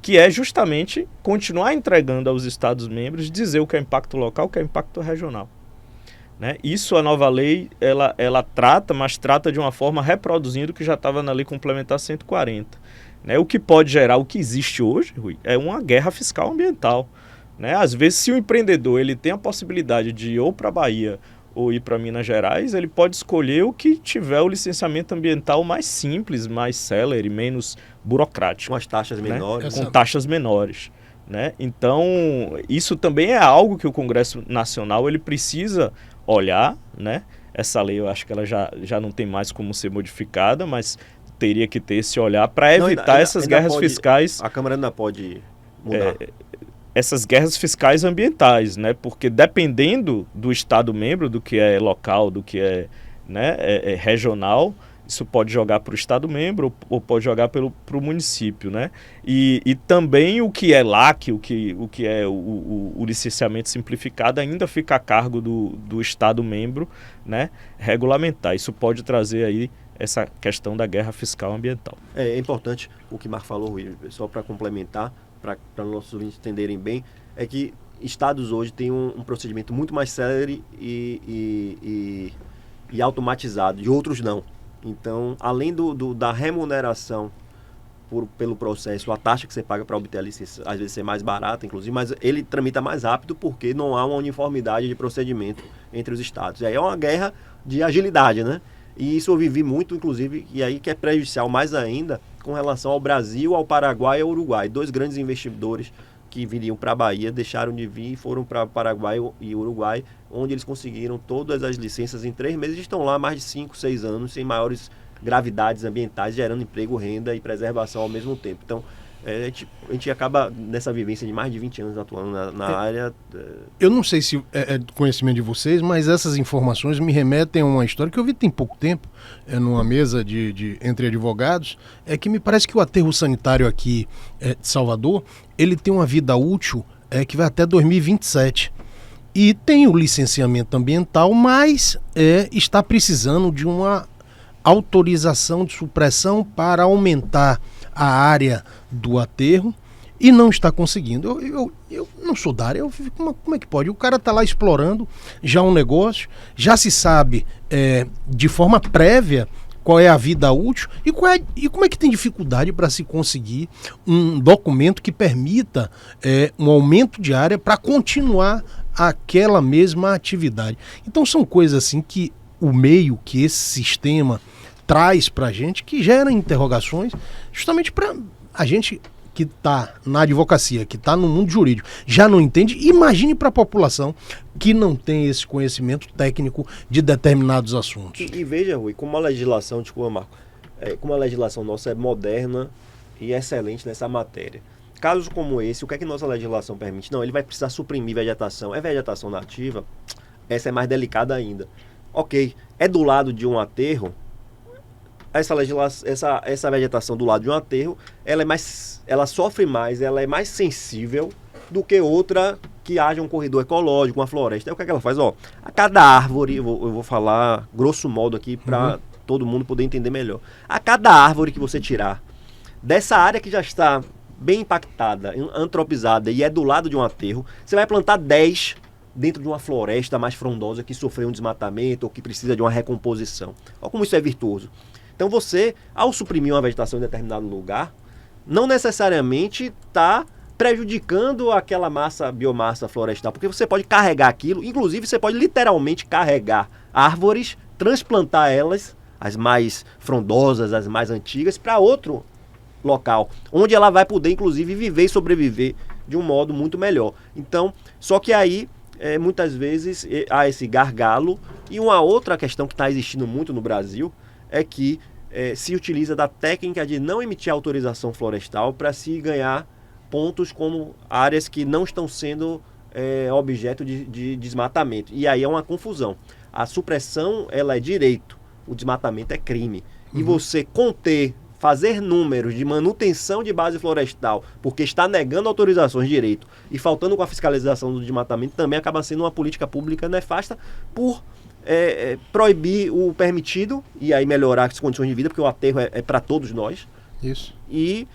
Que é justamente continuar entregando aos Estados-membros, dizer o que é impacto local, o que é impacto regional, né? Isso a nova lei, ela trata, mas trata de uma forma reproduzindo o que já estava na Lei Complementar 140. Né? O que pode gerar, o que existe hoje, Rui, é uma guerra fiscal ambiental. Né? Às vezes, se o empreendedor ele tem a possibilidade de ir ou para a Bahia ou ir para Minas Gerais, ele pode escolher o que tiver o licenciamento ambiental mais simples, mais célere, menos burocrático. Com as taxas menores. Com taxas menores. Né? Então, isso também é algo que o Congresso Nacional ele precisa olhar. Né? Essa lei, eu acho que ela já não tem mais como ser modificada, mas teria que ter esse olhar para evitar essas guerras fiscais. A Câmara ainda pode mudar. Essas guerras fiscais ambientais, né? Porque dependendo do Estado membro, do que é local, do que é, né, regional, isso pode jogar para o Estado membro ou pode jogar para o município, né? E também o que é LAC, o que é o licenciamento simplificado, ainda fica a cargo do Estado membro, né, regulamentar. Isso pode trazer aí essa questão da guerra fiscal ambiental. É importante o que Marco falou, Rui, só para complementar, para os nossos ouvintes entenderem bem, é que estados hoje têm um procedimento muito mais célere e automatizado, e outros não. Então, além da remuneração pelo processo, a taxa que você paga para obter a licença às vezes ser mais barata, inclusive, mas ele tramita mais rápido porque não há uma uniformidade de procedimento entre os estados. E aí é uma guerra de agilidade, né? E isso eu vivi muito, inclusive, e aí que é prejudicial mais ainda com relação ao Brasil, ao Paraguai e ao Uruguai. 2 grandes investidores que viriam para a Bahia deixaram de vir e foram para Paraguai e Uruguai, onde eles conseguiram todas as licenças em 3 meses e estão lá há mais de 5, 6 anos, sem maiores gravidades ambientais, gerando emprego, renda e preservação ao mesmo tempo. Então, a gente acaba nessa vivência de mais de 20 anos atuando na área. Eu não sei se é do conhecimento de vocês, mas essas informações me remetem a uma história que eu vi tem pouco tempo, numa mesa entre advogados, que me parece que o aterro sanitário aqui de Salvador, ele tem uma vida útil que vai até 2027. E tem o licenciamento ambiental, mas está precisando de uma autorização de supressão para aumentar a área do aterro e não está conseguindo. Eu não sou da área, eu fico, como é que pode? O cara está lá explorando já um negócio, já se sabe de forma prévia qual é a vida útil e como é que tem dificuldade para se conseguir um documento que permita um aumento de área para continuar aquela mesma atividade. Então são coisas assim que o meio, que esse sistema traz para a gente, que gera interrogações, justamente para a gente que está na advocacia, que está no mundo jurídico, já não entende. Imagine para a população que não tem esse conhecimento técnico de determinados assuntos. E veja, Rui, como a legislação, desculpa, Marco, como a legislação nossa é moderna e excelente nessa matéria. Casos como esse, o que é que nossa legislação permite? Não, ele vai precisar suprimir vegetação. É vegetação nativa? Essa é mais delicada ainda. Ok, é do lado de um aterro, essa vegetação do lado de um aterro, ela sofre mais, ela é mais sensível do que outra que haja um corredor ecológico, uma floresta. Então, o que é que ela faz? A cada árvore, eu vou falar grosso modo aqui para todo mundo poder entender melhor. A cada árvore que você tirar dessa área que já está bem impactada, antropizada e é do lado de um aterro, você vai plantar 10 dentro de uma floresta mais frondosa que sofreu um desmatamento ou que precisa de uma recomposição. Olha como isso é virtuoso. Então você, ao suprimir uma vegetação em determinado lugar, não necessariamente está prejudicando aquela biomassa florestal, porque você pode carregar aquilo, inclusive você pode literalmente carregar árvores, transplantar elas, as mais frondosas, as mais antigas, para outro local, onde ela vai poder, inclusive, viver e sobreviver de um modo muito melhor. Então, só que aí, muitas vezes, há esse gargalo. E uma outra questão que está existindo muito no Brasil é que se utiliza da técnica de não emitir autorização florestal para se ganhar pontos como áreas que não estão sendo objeto de desmatamento. E aí é uma confusão. A supressão, ela é direito, o desmatamento é crime. E você fazer números de manutenção de base florestal, porque está negando autorizações de direito e faltando com a fiscalização do desmatamento, também acaba sendo uma política pública nefasta por proibir o permitido e aí melhorar as condições de vida, porque o aterro é para todos nós. Isso. E,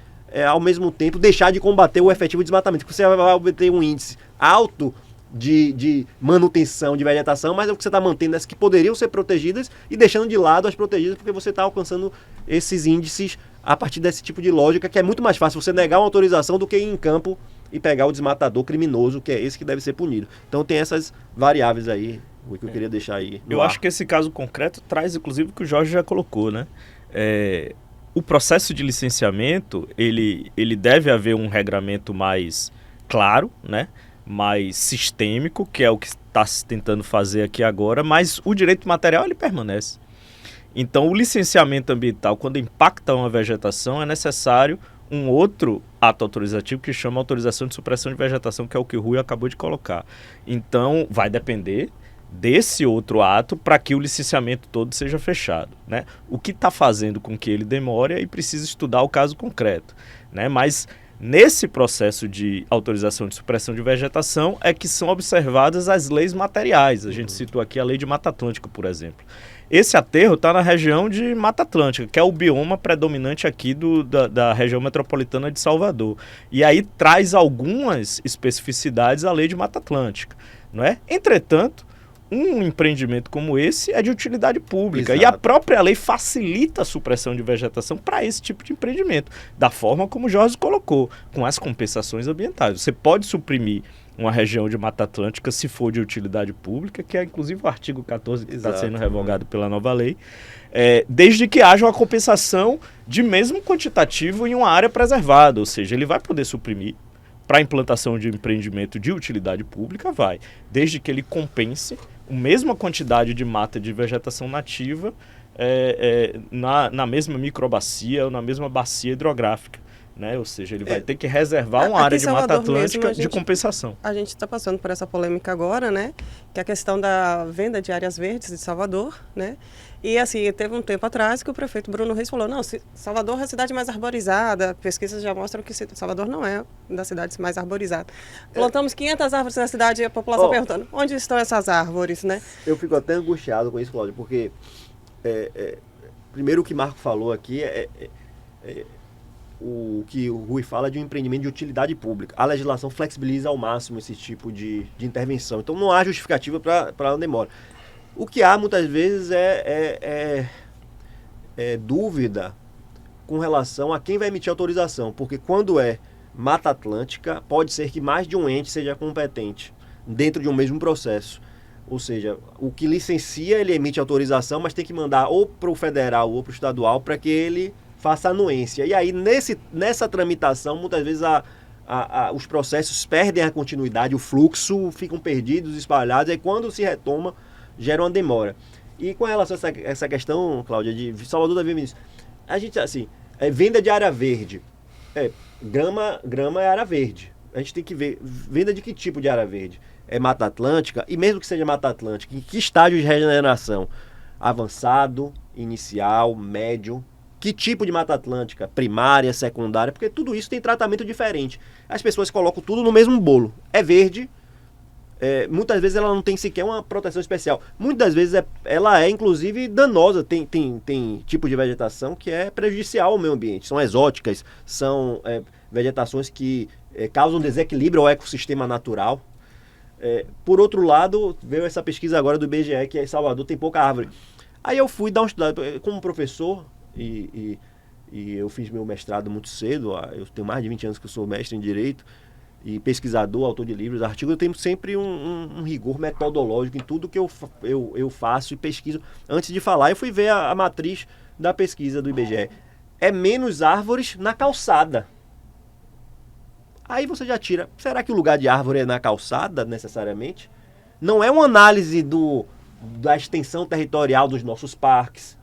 ao mesmo tempo, deixar de combater o efetivo desmatamento, porque você vai obter um índice alto de manutenção de vegetação, mas é o que você está mantendo as que poderiam ser protegidas e deixando de lado as protegidas, porque você está alcançando esses índices a partir desse tipo de lógica, que é muito mais fácil você negar uma autorização do que ir em campo e pegar o desmatador criminoso, que é esse que deve ser punido. Então tem essas variáveis aí, o que eu queria deixar aí. Eu acho que esse caso concreto traz, inclusive, o que o Jorge já colocou, né? O processo de licenciamento, ele deve haver um regramento mais claro, né? Mais sistêmico, que é o que está se tentando fazer aqui agora, mas o direito material ele permanece. Então, o licenciamento ambiental, quando impacta uma vegetação, é necessário um outro ato autorizativo que chama autorização de supressão de vegetação, que é o que o Rui acabou de colocar. Então, vai depender desse outro ato para que o licenciamento todo seja fechado, né? O que está fazendo com que ele demore aí precisa estudar o caso concreto, né? Mas nesse processo de autorização de supressão de vegetação é que são observadas as leis materiais. A gente citou aqui a Lei de Mata Atlântica, por exemplo. Esse aterro está na região de Mata Atlântica, que é o bioma predominante aqui da região metropolitana de Salvador. E aí traz algumas especificidades a Lei de Mata Atlântica, não é? Entretanto, um empreendimento como esse é de utilidade pública. Exato. E a própria lei facilita a supressão de vegetação para esse tipo de empreendimento, da forma como o Jorge colocou, com as compensações ambientais. Você pode suprimir uma região de Mata Atlântica se for de utilidade pública, que é inclusive o artigo 14 que está sendo revogado pela nova lei, desde que haja uma compensação de mesmo quantitativo em uma área preservada, ou seja, ele vai poder suprimir para a implantação de empreendimento de utilidade pública, vai, desde que ele compense a mesma quantidade de mata de vegetação nativa na mesma microbacia ou na mesma bacia hidrográfica. Né? Ou seja, ele vai ter que reservar uma área de Mata Atlântica de compensação. A gente está passando por essa polêmica agora, né? Que é a questão da venda de áreas verdes de Salvador, né? E assim, teve um tempo atrás que o prefeito Bruno Reis falou, não, Salvador é a cidade mais arborizada, pesquisas já mostram que Salvador não é das cidades mais arborizadas. Plantamos 500 árvores na cidade e a população perguntando, onde estão essas árvores, né? Eu fico até angustiado com isso, Cláudio, porque primeiro o que Marco falou aqui o que o Rui fala de um empreendimento de utilidade pública. A legislação flexibiliza ao máximo esse tipo de intervenção. Então não há justificativa para a demora. O que há muitas vezes é dúvida com relação a quem vai emitir autorização, porque quando é Mata Atlântica, pode ser que mais de um ente seja competente dentro de um mesmo processo. Ou seja, o que licencia, ele emite autorização, mas tem que mandar ou para o federal ou para o estadual para que ele faça anuência. E aí, nessa tramitação, muitas vezes os processos perdem a continuidade, o fluxo, ficam perdidos, espalhados, e aí quando se retoma, gera uma demora. E com relação a essa questão, Cláudia, de Salvador da Vinícius, a gente, assim, venda de área verde. Grama é área verde. A gente tem que ver, venda de que tipo de área verde? É Mata Atlântica, e mesmo que seja Mata Atlântica, em que estágio de regeneração? Avançado, inicial, médio? Que tipo de Mata Atlântica? Primária, secundária? Porque tudo isso tem tratamento diferente. As pessoas colocam tudo no mesmo bolo. É verde, muitas vezes ela não tem sequer uma proteção especial. Muitas vezes ela é, inclusive, danosa. Tem tipo de vegetação que é prejudicial ao meio ambiente. São exóticas, são vegetações que causam desequilíbrio ao ecossistema natural. Por outro lado, veio essa pesquisa agora do IBGE, que em Salvador tem pouca árvore. Aí eu fui dar uma estudada como professor. E eu fiz meu mestrado muito cedo, eu tenho mais de 20 anos que eu sou mestre em Direito, e pesquisador, autor de livros, artigos, eu tenho sempre um rigor metodológico em tudo que eu faço e pesquiso. Antes de falar, eu fui ver a matriz da pesquisa do IBGE. É menos árvores na calçada. Aí você já tira, será que o lugar de árvore é na calçada, necessariamente? Não é uma análise da extensão territorial dos nossos parques,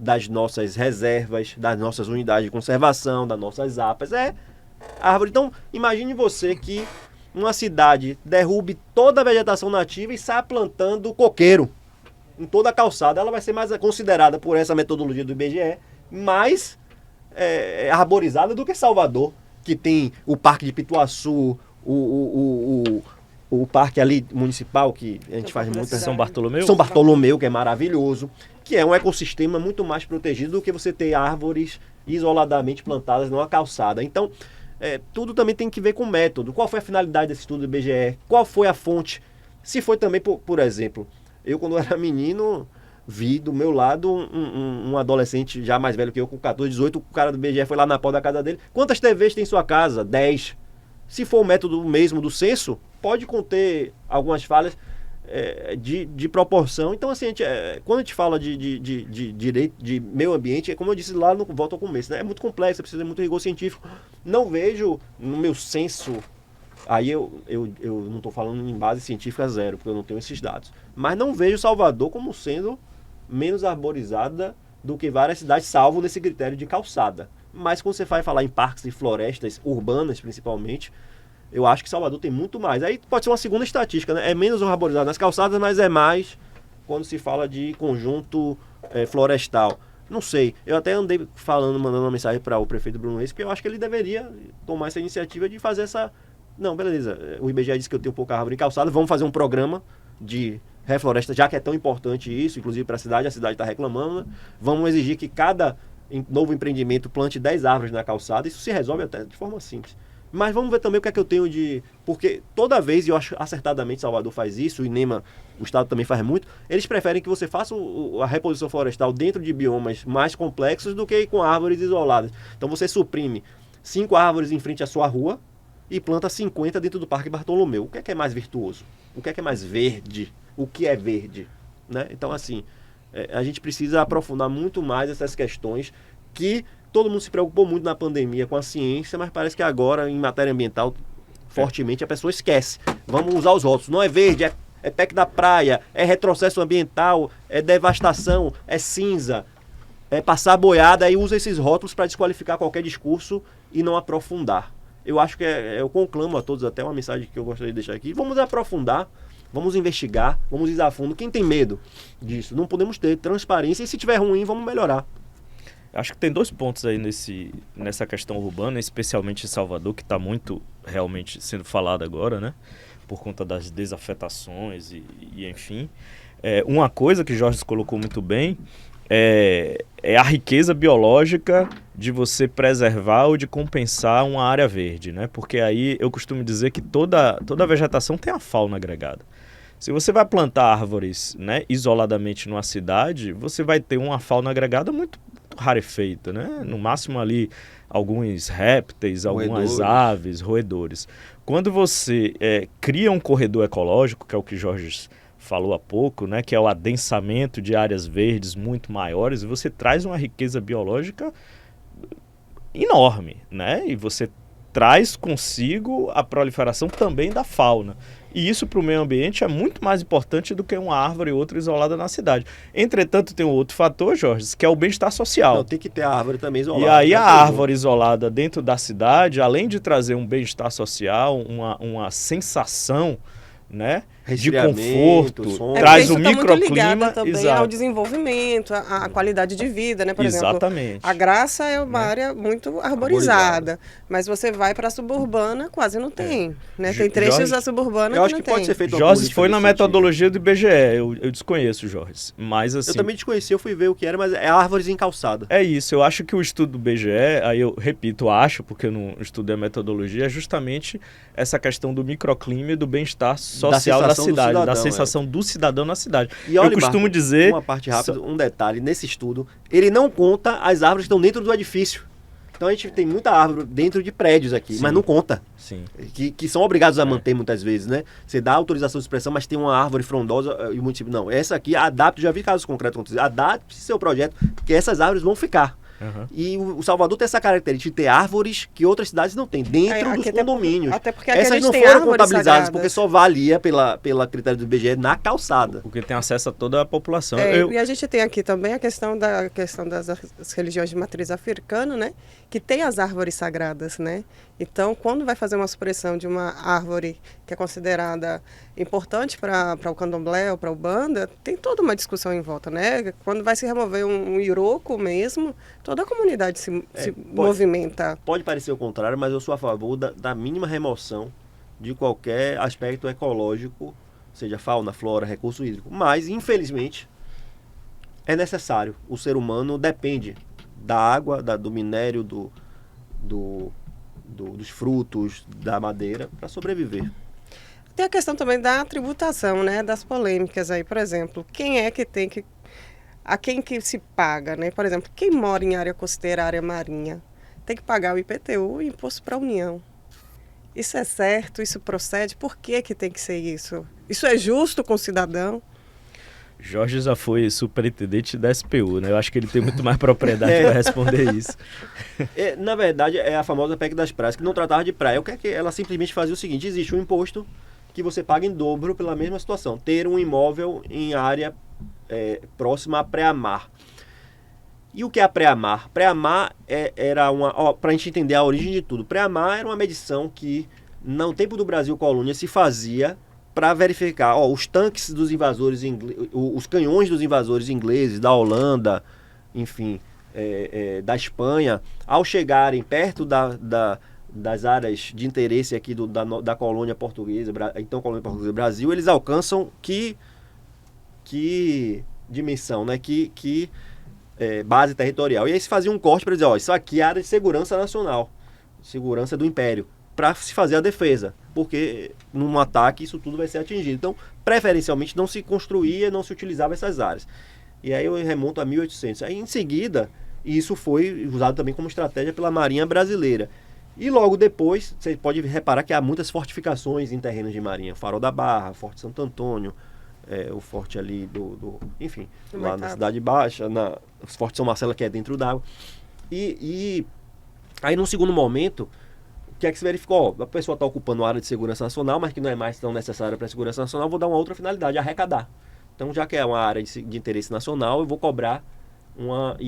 das nossas reservas, das nossas unidades de conservação, das nossas APAs, árvore. Então, imagine você que uma cidade derrube toda a vegetação nativa e saia plantando coqueiro em toda a calçada. Ela vai ser mais considerada, por essa metodologia do IBGE, mais arborizada do que Salvador, que tem o Parque de Pituaçu, o parque ali municipal, que a gente faz muito... São Bartolomeu? São Bartolomeu, que é maravilhoso, que é um ecossistema muito mais protegido do que você ter árvores isoladamente plantadas numa calçada. Então, tudo também tem que ver com o método. Qual foi a finalidade desse estudo do IBGE? Qual foi a fonte? Se foi também, por exemplo, eu quando era menino, vi do meu lado um adolescente já mais velho que eu, com 14, 18, o cara do IBGE foi lá na porta da casa dele. Quantas TVs tem em sua casa? 10. Se for o método mesmo do censo, pode conter algumas falhas de proporção. Então, assim, quando a gente fala de direito, de meio ambiente, como eu disse lá no volta ao começo, né? É muito complexo, precisa de muito rigor científico. Não vejo no meu censo, aí eu não estou falando em base científica zero, porque eu não tenho esses dados, mas não vejo Salvador como sendo menos arborizada do que várias cidades, salvo nesse critério de calçada. Mas quando você vai falar em parques e florestas urbanas, principalmente, eu acho que Salvador tem muito mais. Aí pode ser uma segunda estatística, né? É menos arborizado nas calçadas, mas é mais quando se fala de conjunto florestal. Não sei. Eu até andei mandando uma mensagem para o prefeito Bruno Reis, porque eu acho que ele deveria tomar essa iniciativa de fazer essa... Não, beleza. O IBGE disse que eu tenho pouca árvore em calçada. Vamos fazer um programa de refloresta, já que é tão importante isso, inclusive para a cidade está reclamando, né? Vamos exigir que cada novo empreendimento plante 10 árvores na calçada. Isso se resolve até de forma simples. Mas vamos ver também o que é que eu tenho de... Porque toda vez, e eu acho acertadamente Salvador faz isso, o INEMA, o Estado também faz muito, eles preferem que você faça a reposição florestal dentro de biomas mais complexos do que com árvores isoladas. Então você suprime 5 árvores em frente à sua rua e planta 50 dentro do Parque Bartolomeu. O que é mais virtuoso? O que é mais verde? O que é verde? Né? Então, assim, a gente precisa aprofundar muito mais essas questões que todo mundo se preocupou muito na pandemia com a ciência, mas parece que agora, em matéria ambiental, fortemente a pessoa esquece. Vamos usar os rótulos. Não é verde, é PEC da praia, é retrocesso ambiental, é devastação, é cinza, é passar boiada, e usa esses rótulos para desqualificar qualquer discurso e não aprofundar. Eu acho que eu conclamo a todos, até uma mensagem que eu gostaria de deixar aqui, vamos aprofundar, vamos investigar, vamos ir a fundo. Quem tem medo disso? Não podemos ter transparência, e se tiver ruim, vamos melhorar. Acho que tem 2 pontos aí nessa questão urbana, especialmente em Salvador, que está muito realmente sendo falado agora, né? Por conta das desafetações e enfim. Uma coisa que Jorge colocou muito bem é a riqueza biológica de você preservar ou de compensar uma área verde, né? Porque aí eu costumo dizer que toda a vegetação tem a fauna agregada. Se você vai plantar árvores, né, isoladamente numa cidade, você vai ter uma fauna agregada muito rarefeita, né? No máximo ali alguns répteis, algumas aves, roedores. Quando você cria um corredor ecológico, que é o que Jorge falou há pouco, né, que é o adensamento de áreas verdes muito maiores, você traz uma riqueza biológica enorme, né? E você traz consigo a proliferação também da fauna. E isso para o meio ambiente é muito mais importante do que uma árvore ou outra isolada na cidade. Entretanto, tem um outro fator, Jorge, que é o bem-estar social. Não, tem que ter a árvore também isolada. E aí a árvore isolada dentro da cidade, além de trazer um bem-estar social, uma sensação, né, de conforto, traz o microclima também ao desenvolvimento, a qualidade de vida, né? Por exemplo, a Graça é uma área muito arborizada, mas você vai para a suburbana, quase não tem, né? Tem trechos da suburbana que não tem. Pode ser feito Jorge foi na metodologia do IBGE, eu desconheço, Jorge, mas assim... Eu também desconheci, eu fui ver o que era, mas é árvores em calçada. É isso, eu acho que o estudo do IBGE, aí eu repito, porque eu não estudei a metodologia, é justamente essa questão do microclima e do bem-estar social da cidade, da sensação do cidadão na cidade. E olha, eu costumo dizer... Uma parte rápida, um detalhe, nesse estudo, ele não conta as árvores que estão dentro do edifício. Então a gente tem muita árvore dentro de prédios aqui, mas não conta. Sim. Que são obrigados a manter muitas vezes, né? Você dá autorização de expressão, mas tem uma árvore frondosa e o município não. Essa aqui, adapte, já vi casos concretos acontecer, adapte seu projeto, porque essas árvores vão ficar. Uhum. E o Salvador tem essa característica de ter árvores que outras cidades não têm, dentro dos condomínios. Até porque aqui essas não foram contabilizadas, sagradas, porque só valia pela critério do IBGE na calçada. Porque tem acesso a toda a população. E a gente tem aqui também a questão das religiões de matriz africana, né? Que tem as árvores sagradas, né? Então, quando vai fazer uma supressão de uma árvore que é considerada importante para o candomblé ou para o banda, tem toda uma discussão em volta, né? Quando vai se remover um iroco mesmo, toda a comunidade se movimenta. Pode parecer o contrário, mas eu sou a favor da mínima remoção de qualquer aspecto ecológico, seja fauna, flora, recurso hídrico. Mas, infelizmente, é necessário. O ser humano depende da água, do minério, dos frutos, da madeira, para sobreviver. Tem a questão também da tributação, né? Das polêmicas aí, por exemplo, quem é que tem que... A quem que se paga, né? Por exemplo, quem mora em área costeira, área marinha, tem que pagar o IPTU, o Imposto para a União. Isso é certo? Isso procede? Por que tem que ser isso? Isso é justo com o cidadão? Jorge já foi superintendente da SPU, né? Eu acho que ele tem muito mais propriedade para responder isso. Na verdade, é a famosa PEC das praias, que não tratava de praia. O que é que ela simplesmente fazia o seguinte: existe um imposto que você paga em dobro pela mesma situação. Ter um imóvel em área próxima a pré-mar. E o que é a pré-mar? Pré-mar era uma... Para a gente entender a origem de tudo. Pré-mar era uma medição que, no tempo do Brasil colônia, se fazia para verificar os tanques dos invasores ingleses, os canhões dos invasores ingleses, da Holanda, enfim, da Espanha, ao chegarem perto das áreas de interesse aqui da colônia portuguesa, então colônia portuguesa Brasil, eles alcançam que dimensão, né? Que base territorial. E aí se fazia um corte para dizer, isso aqui é área de segurança nacional, segurança do Império. para se fazer a defesa, porque num ataque isso tudo vai ser atingido. Então, preferencialmente não se construía, não se utilizava essas áreas. E aí eu remonto a 1800. Aí em seguida, isso foi usado também como estratégia pela Marinha Brasileira. E logo depois, você pode reparar que há muitas fortificações em terrenos de marinha. Farol da Barra, Forte Santo Antônio, o forte ali enfim, lá na Cidade Baixa, o Forte São Marcelo, que é dentro d'água. E aí, num segundo momento, o que é que se verificou? A pessoa está ocupando uma área de segurança nacional, mas que não é mais tão necessária para a segurança nacional, vou dar uma outra finalidade, arrecadar. Então, já que é uma área de interesse nacional, eu vou cobrar uma...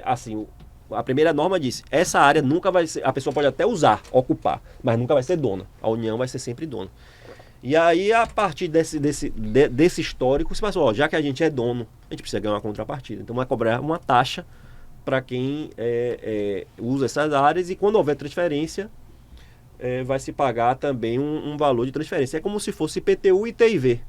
assim, a primeira norma diz, essa área nunca vai ser... A pessoa pode até usar, ocupar, mas nunca vai ser dona. A União vai ser sempre dona. E aí, a partir desse histórico, se passou, já que a gente é dono, a gente precisa ganhar uma contrapartida. Então, vai cobrar uma taxa para quem usa essas áreas, e quando houver transferência, vai se pagar também um valor de transferência. É como se fosse IPTU e TIV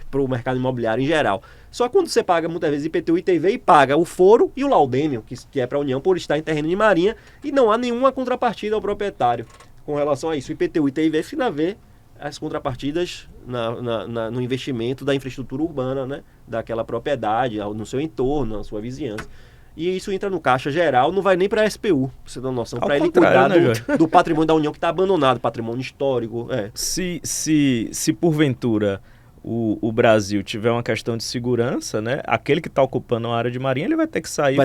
para o mercado imobiliário em geral. Só que quando você paga muitas vezes IPTU e TIV e paga o foro e o laudêmio, que é para a União por estar em terreno de marinha, e não há nenhuma contrapartida ao proprietário com relação a isso. O IPTU e TIV fica a ver as contrapartidas no investimento da infraestrutura urbana, né, daquela propriedade, no seu entorno, na sua vizinhança. E isso entra no caixa geral, não vai nem para a SPU, pra você ter uma noção, para ele cuidar, né, do patrimônio da União que está abandonado, patrimônio histórico. Se porventura o Brasil tiver uma questão de segurança, né, aquele que está ocupando a área de marinha, ele vai ter que sair,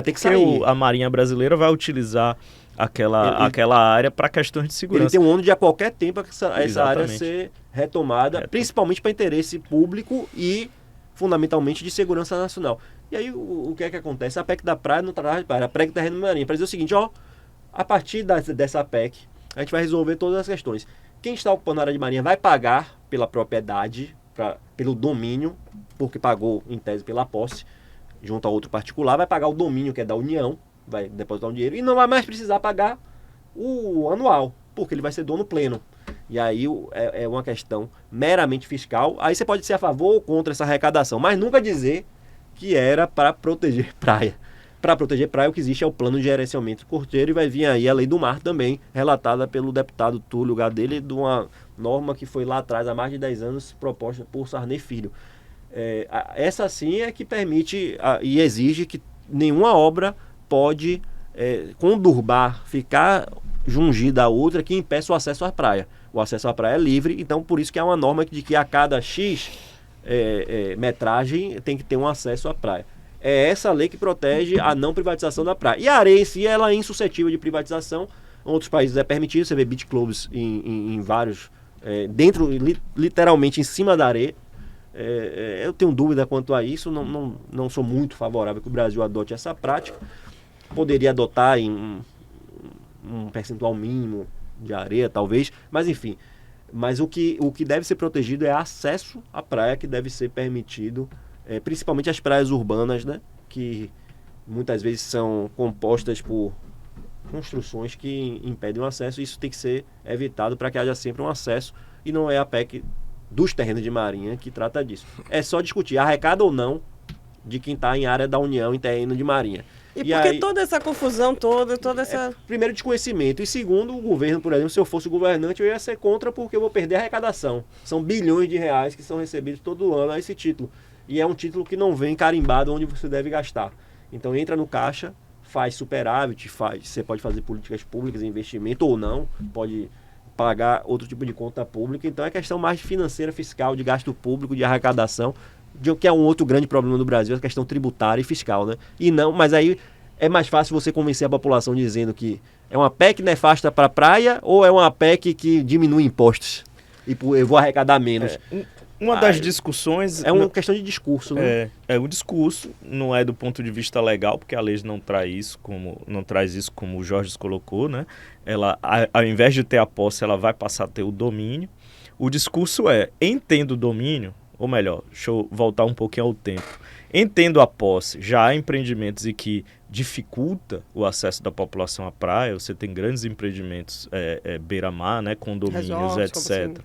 a Marinha Brasileira vai utilizar aquela área para questões de segurança. Ele tem um ônus de a qualquer tempo essa área ser retomada, principalmente para interesse público e fundamentalmente de segurança nacional. E aí o que é que acontece? A PEC da praia não traz para a PEC da terreno de marinha, para dizer o seguinte, a partir dessa PEC, a gente vai resolver todas as questões. Quem está ocupando a área de marinha vai pagar pela propriedade, pelo domínio, porque pagou em tese pela posse, junto a outro particular, vai pagar o domínio que é da União, vai depositar um dinheiro e não vai mais precisar pagar o anual, porque ele vai ser dono pleno. E aí é uma questão meramente fiscal. Aí você pode ser a favor ou contra essa arrecadação, mas nunca dizer que era para proteger praia. Para proteger praia, o que existe é o plano de gerenciamento costeiro, e vai vir aí a lei do mar também, relatada pelo deputado Túlio Gadelha, de uma norma que foi lá atrás, há mais de 10 anos, proposta por Sarney Filho. Essa sim é que permite e exige que nenhuma obra pode conturbar, ficar jungida a outra que impeça o acesso à praia. O acesso à praia é livre, então por isso que há uma norma de que a cada X metragem tem que ter um acesso à praia. É essa lei que protege a não privatização da praia. E a areia em si, ela é insuscetível de privatização. Em outros países é permitido, você vê beach clubs em vários, literalmente em cima da areia. Eu tenho dúvida quanto a isso, não sou muito favorável que o Brasil adote essa prática. Poderia adotar em um percentual mínimo de areia, talvez, mas enfim. Mas o que deve ser protegido é acesso à praia, que deve ser permitido, principalmente as praias urbanas, né, que muitas vezes são compostas por construções que impedem o acesso. Isso tem que ser evitado para que haja sempre um acesso, e não é a PEC dos terrenos de marinha que trata disso. É só discutir arrecada ou não de quem está em área da União em terreno de marinha. E por que toda essa confusão toda essa... Primeiro, desconhecimento. E segundo, o governo, por exemplo, se eu fosse o governante, eu ia ser contra, porque eu vou perder a arrecadação. São bilhões de reais que são recebidos todo ano a esse título. E é um título que não vem carimbado onde você deve gastar. Então entra no caixa, faz superávit, você pode fazer políticas públicas, investimento ou não, pode pagar outro tipo de conta pública. Então é questão mais financeira, fiscal, de gasto público, de arrecadação, que é um outro grande problema do Brasil, a questão tributária e fiscal, né? Mas aí é mais fácil você convencer a população dizendo que é uma PEC nefasta para a praia, ou é uma PEC que diminui impostos e eu vou arrecadar menos. Uma das discussões... É uma questão de discurso, né? O discurso, não é do ponto de vista legal, porque a lei não traz isso como o Jorge colocou, né? Ela, ao invés de ter a posse, ela vai passar a ter o domínio. O discurso entendo o domínio, ou melhor, deixa eu voltar um pouquinho ao tempo. Entendo a posse, já há empreendimentos em que dificulta o acesso da população à praia. Você tem grandes empreendimentos beira-mar, né, condomínios, Resorts, etc.,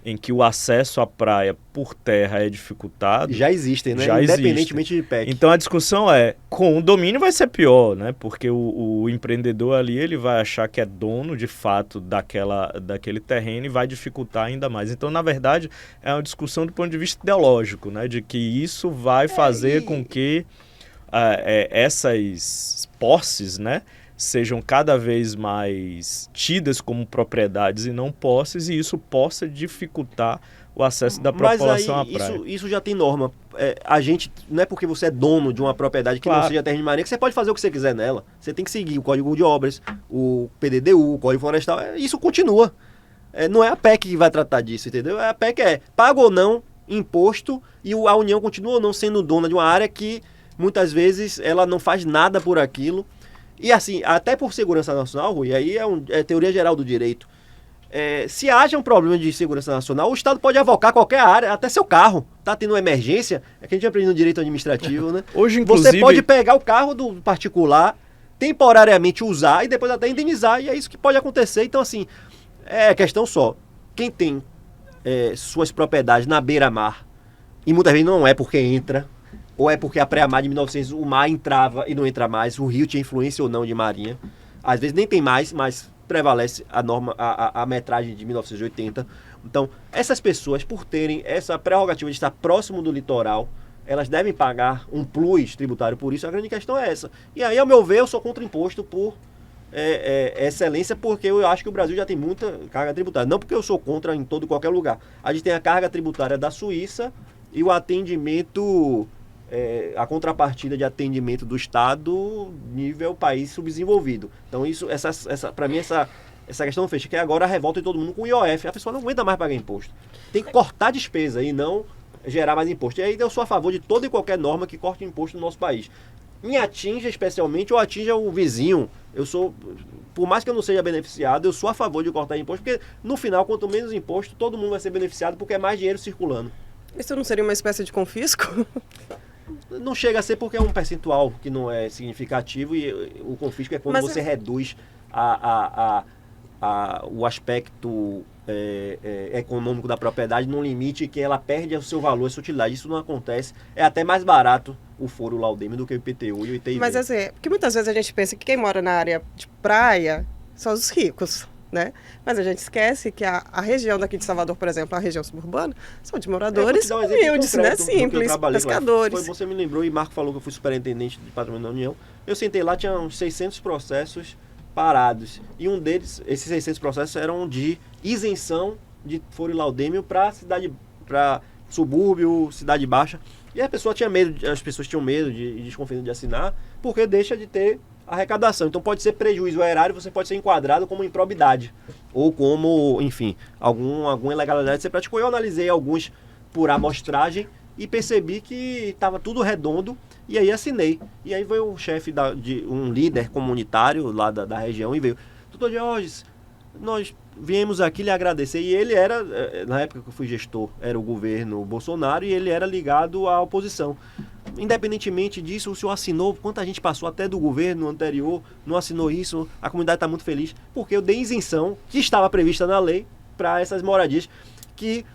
em que o acesso à praia por terra é dificultado. Já existem, né? Já Independentemente de PEC. Então a discussão é, com o domínio vai ser pior, né? Porque o empreendedor ali, ele vai achar que é dono de fato daquele terreno e vai dificultar ainda mais. Então, na verdade, é uma discussão do ponto de vista ideológico, né? De que isso vai fazer com que essas posses, né, sejam cada vez mais tidas como propriedades e não posses, e isso possa dificultar o acesso da população à praia. Isso já tem norma. A gente, não é porque você é dono de uma propriedade que não seja terra de marinha que você pode fazer o que você quiser nela. Você tem que seguir o Código de Obras, o PDDU, o Código Florestal. Isso continua. Não é a PEC que vai tratar disso, entendeu? A PEC paga ou não imposto, e a União continua ou não sendo dona de uma área que muitas vezes ela não faz nada por aquilo. E assim, até por segurança nacional, Rui, aí é teoria geral do direito. Se haja um problema de segurança nacional, o Estado pode avocar qualquer área, até seu carro. Tá tendo uma emergência, é que a gente aprende no direito administrativo, né? Hoje, inclusive, você pode pegar o carro do particular, temporariamente usar e depois até indenizar, e é isso que pode acontecer. Então, assim, é questão só. Quem tem suas propriedades na beira-mar, e muitas vezes não é porque entra, ou é porque a pré-mar de 1900 o mar entrava e não entra mais, o rio tinha influência ou não de marinha. Às vezes nem tem mais, mas prevalece a norma, a metragem de 1980. Então, essas pessoas, por terem essa prerrogativa de estar próximo do litoral, elas devem pagar um plus tributário por isso. A grande questão é essa. E aí, ao meu ver, eu sou contra imposto por excelência, porque eu acho que o Brasil já tem muita carga tributária. Não porque eu sou contra em todo e qualquer lugar. A gente tem a carga tributária da Suíça e o atendimento... a contrapartida de atendimento do Estado nível país subdesenvolvido. Então, para mim, essa questão não fecha, que é agora a revolta de todo mundo com o IOF. A pessoa não aguenta mais pagar imposto. Tem que cortar despesa e não gerar mais imposto. E aí eu sou a favor de toda e qualquer norma que corte imposto no nosso país. Me atinja especialmente ou atinja o vizinho. Por mais que eu não seja beneficiado, eu sou a favor de cortar imposto, porque no final, quanto menos imposto, todo mundo vai ser beneficiado, porque é mais dinheiro circulando. Isso não seria uma espécie de confisco? Não chega a ser, porque é um percentual que não é significativo, e o confisco é quando você reduz o aspecto econômico da propriedade num limite que ela perde o seu valor, a sua utilidade. Isso não acontece. É até mais barato o foro Laudemio do que o IPTU e o ITIV. Mas assim, porque muitas vezes a gente pensa que quem mora na área de praia são os ricos, né? Mas a gente esquece que a região daqui de Salvador, por exemplo, a região suburbana, são de moradores humildes, né? Simples, pescadores. Você me lembrou, e Marco falou que eu fui superintendente de patrimônio da União. Eu sentei lá, tinha uns 600 processos parados. E um deles, esses 600 processos, eram de isenção de foro Laudemio para subúrbio, cidade baixa. E as pessoas tinham medo de desconfiança de assinar, porque deixa de ter arrecadação. Então pode ser prejuízo ao erário, você pode ser enquadrado como improbidade. Ou como, enfim, alguma ilegalidade você praticou. Eu analisei alguns por amostragem e percebi que estava tudo redondo, e aí assinei. E aí veio o chefe de um líder comunitário lá da região e veio: doutor Georges, nós viemos aqui lhe agradecer. E ele era, na época que eu fui gestor, era o governo Bolsonaro, e ele era ligado à oposição. Independentemente disso, o senhor assinou, quanta gente passou até do governo anterior, não assinou isso, a comunidade está muito feliz, porque eu dei isenção, que estava prevista na lei, para essas moradias, que,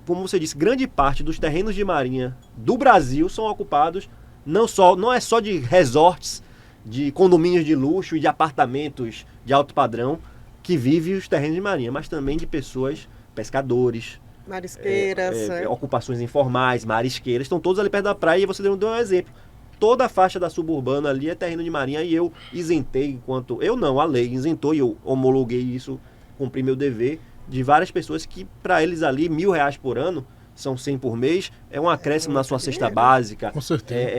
como você disse, grande parte dos terrenos de marinha do Brasil são ocupados, não é só de resorts, de condomínios de luxo e de apartamentos de alto padrão, que vivem os terrenos de marinha, mas também de pessoas, pescadores, marisqueiras, ocupações informais, marisqueiras, estão todos ali perto da praia. E você deu um exemplo. Toda a faixa da suburbana ali é terreno de marinha, e eu isentei, a lei isentou, e eu homologuei isso, cumpri meu dever, de várias pessoas que, para eles ali, R$1.000 por ano, são 100 por mês, é um acréscimo na sua cesta básica. Com certeza.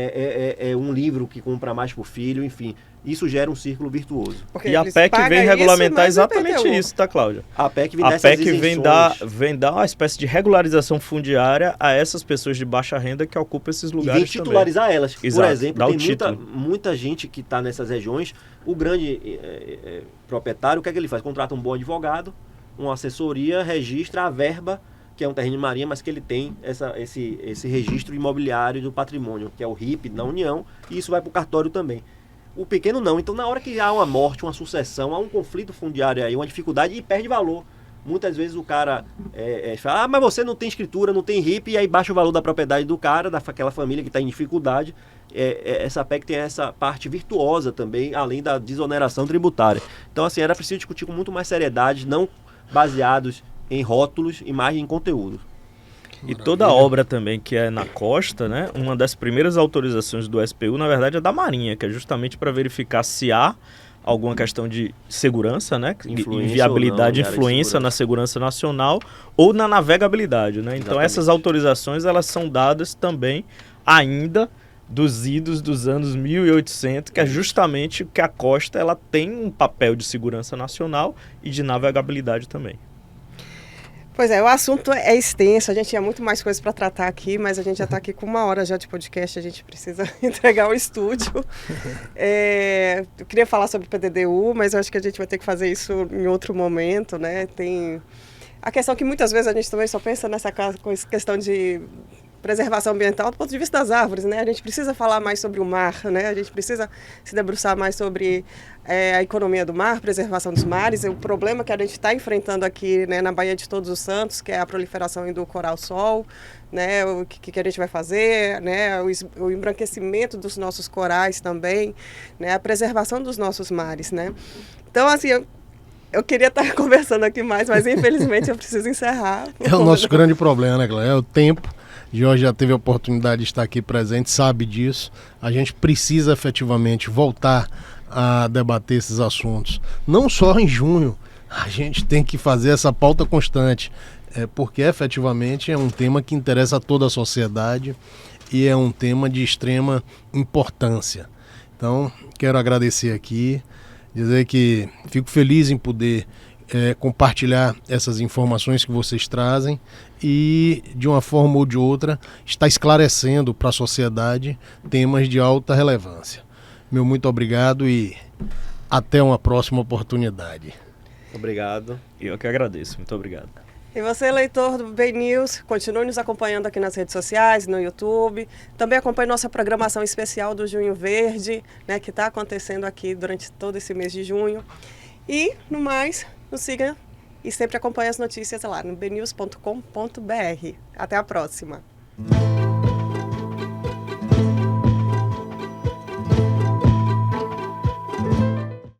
É um livro que compra mais por filho, enfim. Isso gera um círculo virtuoso. Porque e a PEC vem regulamentar exatamente isso, tá, Cláudia? A PEC vem dessas isenções. vem dar uma espécie de regularização fundiária a essas pessoas de baixa renda que ocupam esses lugares também. E vem titularizar também. elas. Exato, por exemplo, tem muita gente que está nessas regiões. O grande proprietário, o que é que ele faz? Contrata um bom advogado, uma assessoria, registra a verba, que é um terreno de marinha, mas que ele tem esse registro imobiliário do patrimônio, que é o RIP da União, e isso vai para o cartório também. o pequeno não. Então, na hora que há uma morte, uma sucessão, há um conflito fundiário aí, uma dificuldade, e perde valor. Muitas vezes o cara fala, mas você não tem escritura, não tem RIP, e aí baixa o valor da propriedade do cara, daquela família que está em dificuldade. Essa PEC tem essa parte virtuosa também, além da desoneração tributária. Então, assim, era preciso discutir com muito mais seriedade, não baseados em rótulos e mais em conteúdo. E toda a obra também que é na costa, né? Uma das primeiras autorizações do SPU, na verdade, é da Marinha, que é justamente para verificar se há alguma questão de segurança, né? Inviabilidade, influência na segurança nacional ou na navegabilidade, né? Então essas autorizações, elas são dadas também ainda dos idos dos anos 1800, que é justamente que a costa ela tem um papel de segurança nacional e de navegabilidade também. Pois é, o assunto é extenso, a gente tinha muito mais coisas para tratar aqui, mas a gente já está aqui com 1 hora já de podcast, a gente precisa entregar o estúdio. Eu queria falar sobre o PDDU, mas eu acho que a gente vai ter que fazer isso em outro momento, né? Tem a questão que muitas vezes a gente também só pensa nessa questão de preservação ambiental do ponto de vista das árvores, né? A gente precisa falar mais sobre o mar, né? A gente precisa se debruçar mais sobre a economia do mar, preservação dos mares. O problema que a gente está enfrentando aqui, né, na Baía de Todos os Santos, que é a proliferação do coral-sol, né? O que a gente vai fazer, né? O embranquecimento dos nossos corais também, né? A preservação dos nossos mares, né? Então, assim, eu queria estar conversando aqui mais, mas infelizmente eu preciso encerrar. É o nosso grande problema, né, Cláudia? É o tempo. Jorge já teve a oportunidade de estar aqui presente, sabe disso. A gente precisa efetivamente voltar a debater esses assuntos. Não só em junho, a gente tem que fazer essa pauta constante, porque efetivamente é um tema que interessa a toda a sociedade e é um tema de extrema importância. Então, quero agradecer aqui, dizer que fico feliz em poder compartilhar essas informações que vocês trazem e, de uma forma ou de outra, está esclarecendo para a sociedade temas de alta relevância. Meu muito obrigado e até uma próxima oportunidade. Obrigado. Eu que agradeço. Muito obrigado. E você, leitor do Bem News, continue nos acompanhando aqui nas redes sociais, no YouTube. Também acompanhe nossa programação especial do Junho Verde, né, que está acontecendo aqui durante todo esse mês de junho. E, no mais, nos siga e sempre acompanhe as notícias lá no bnews.com.br. Até a próxima!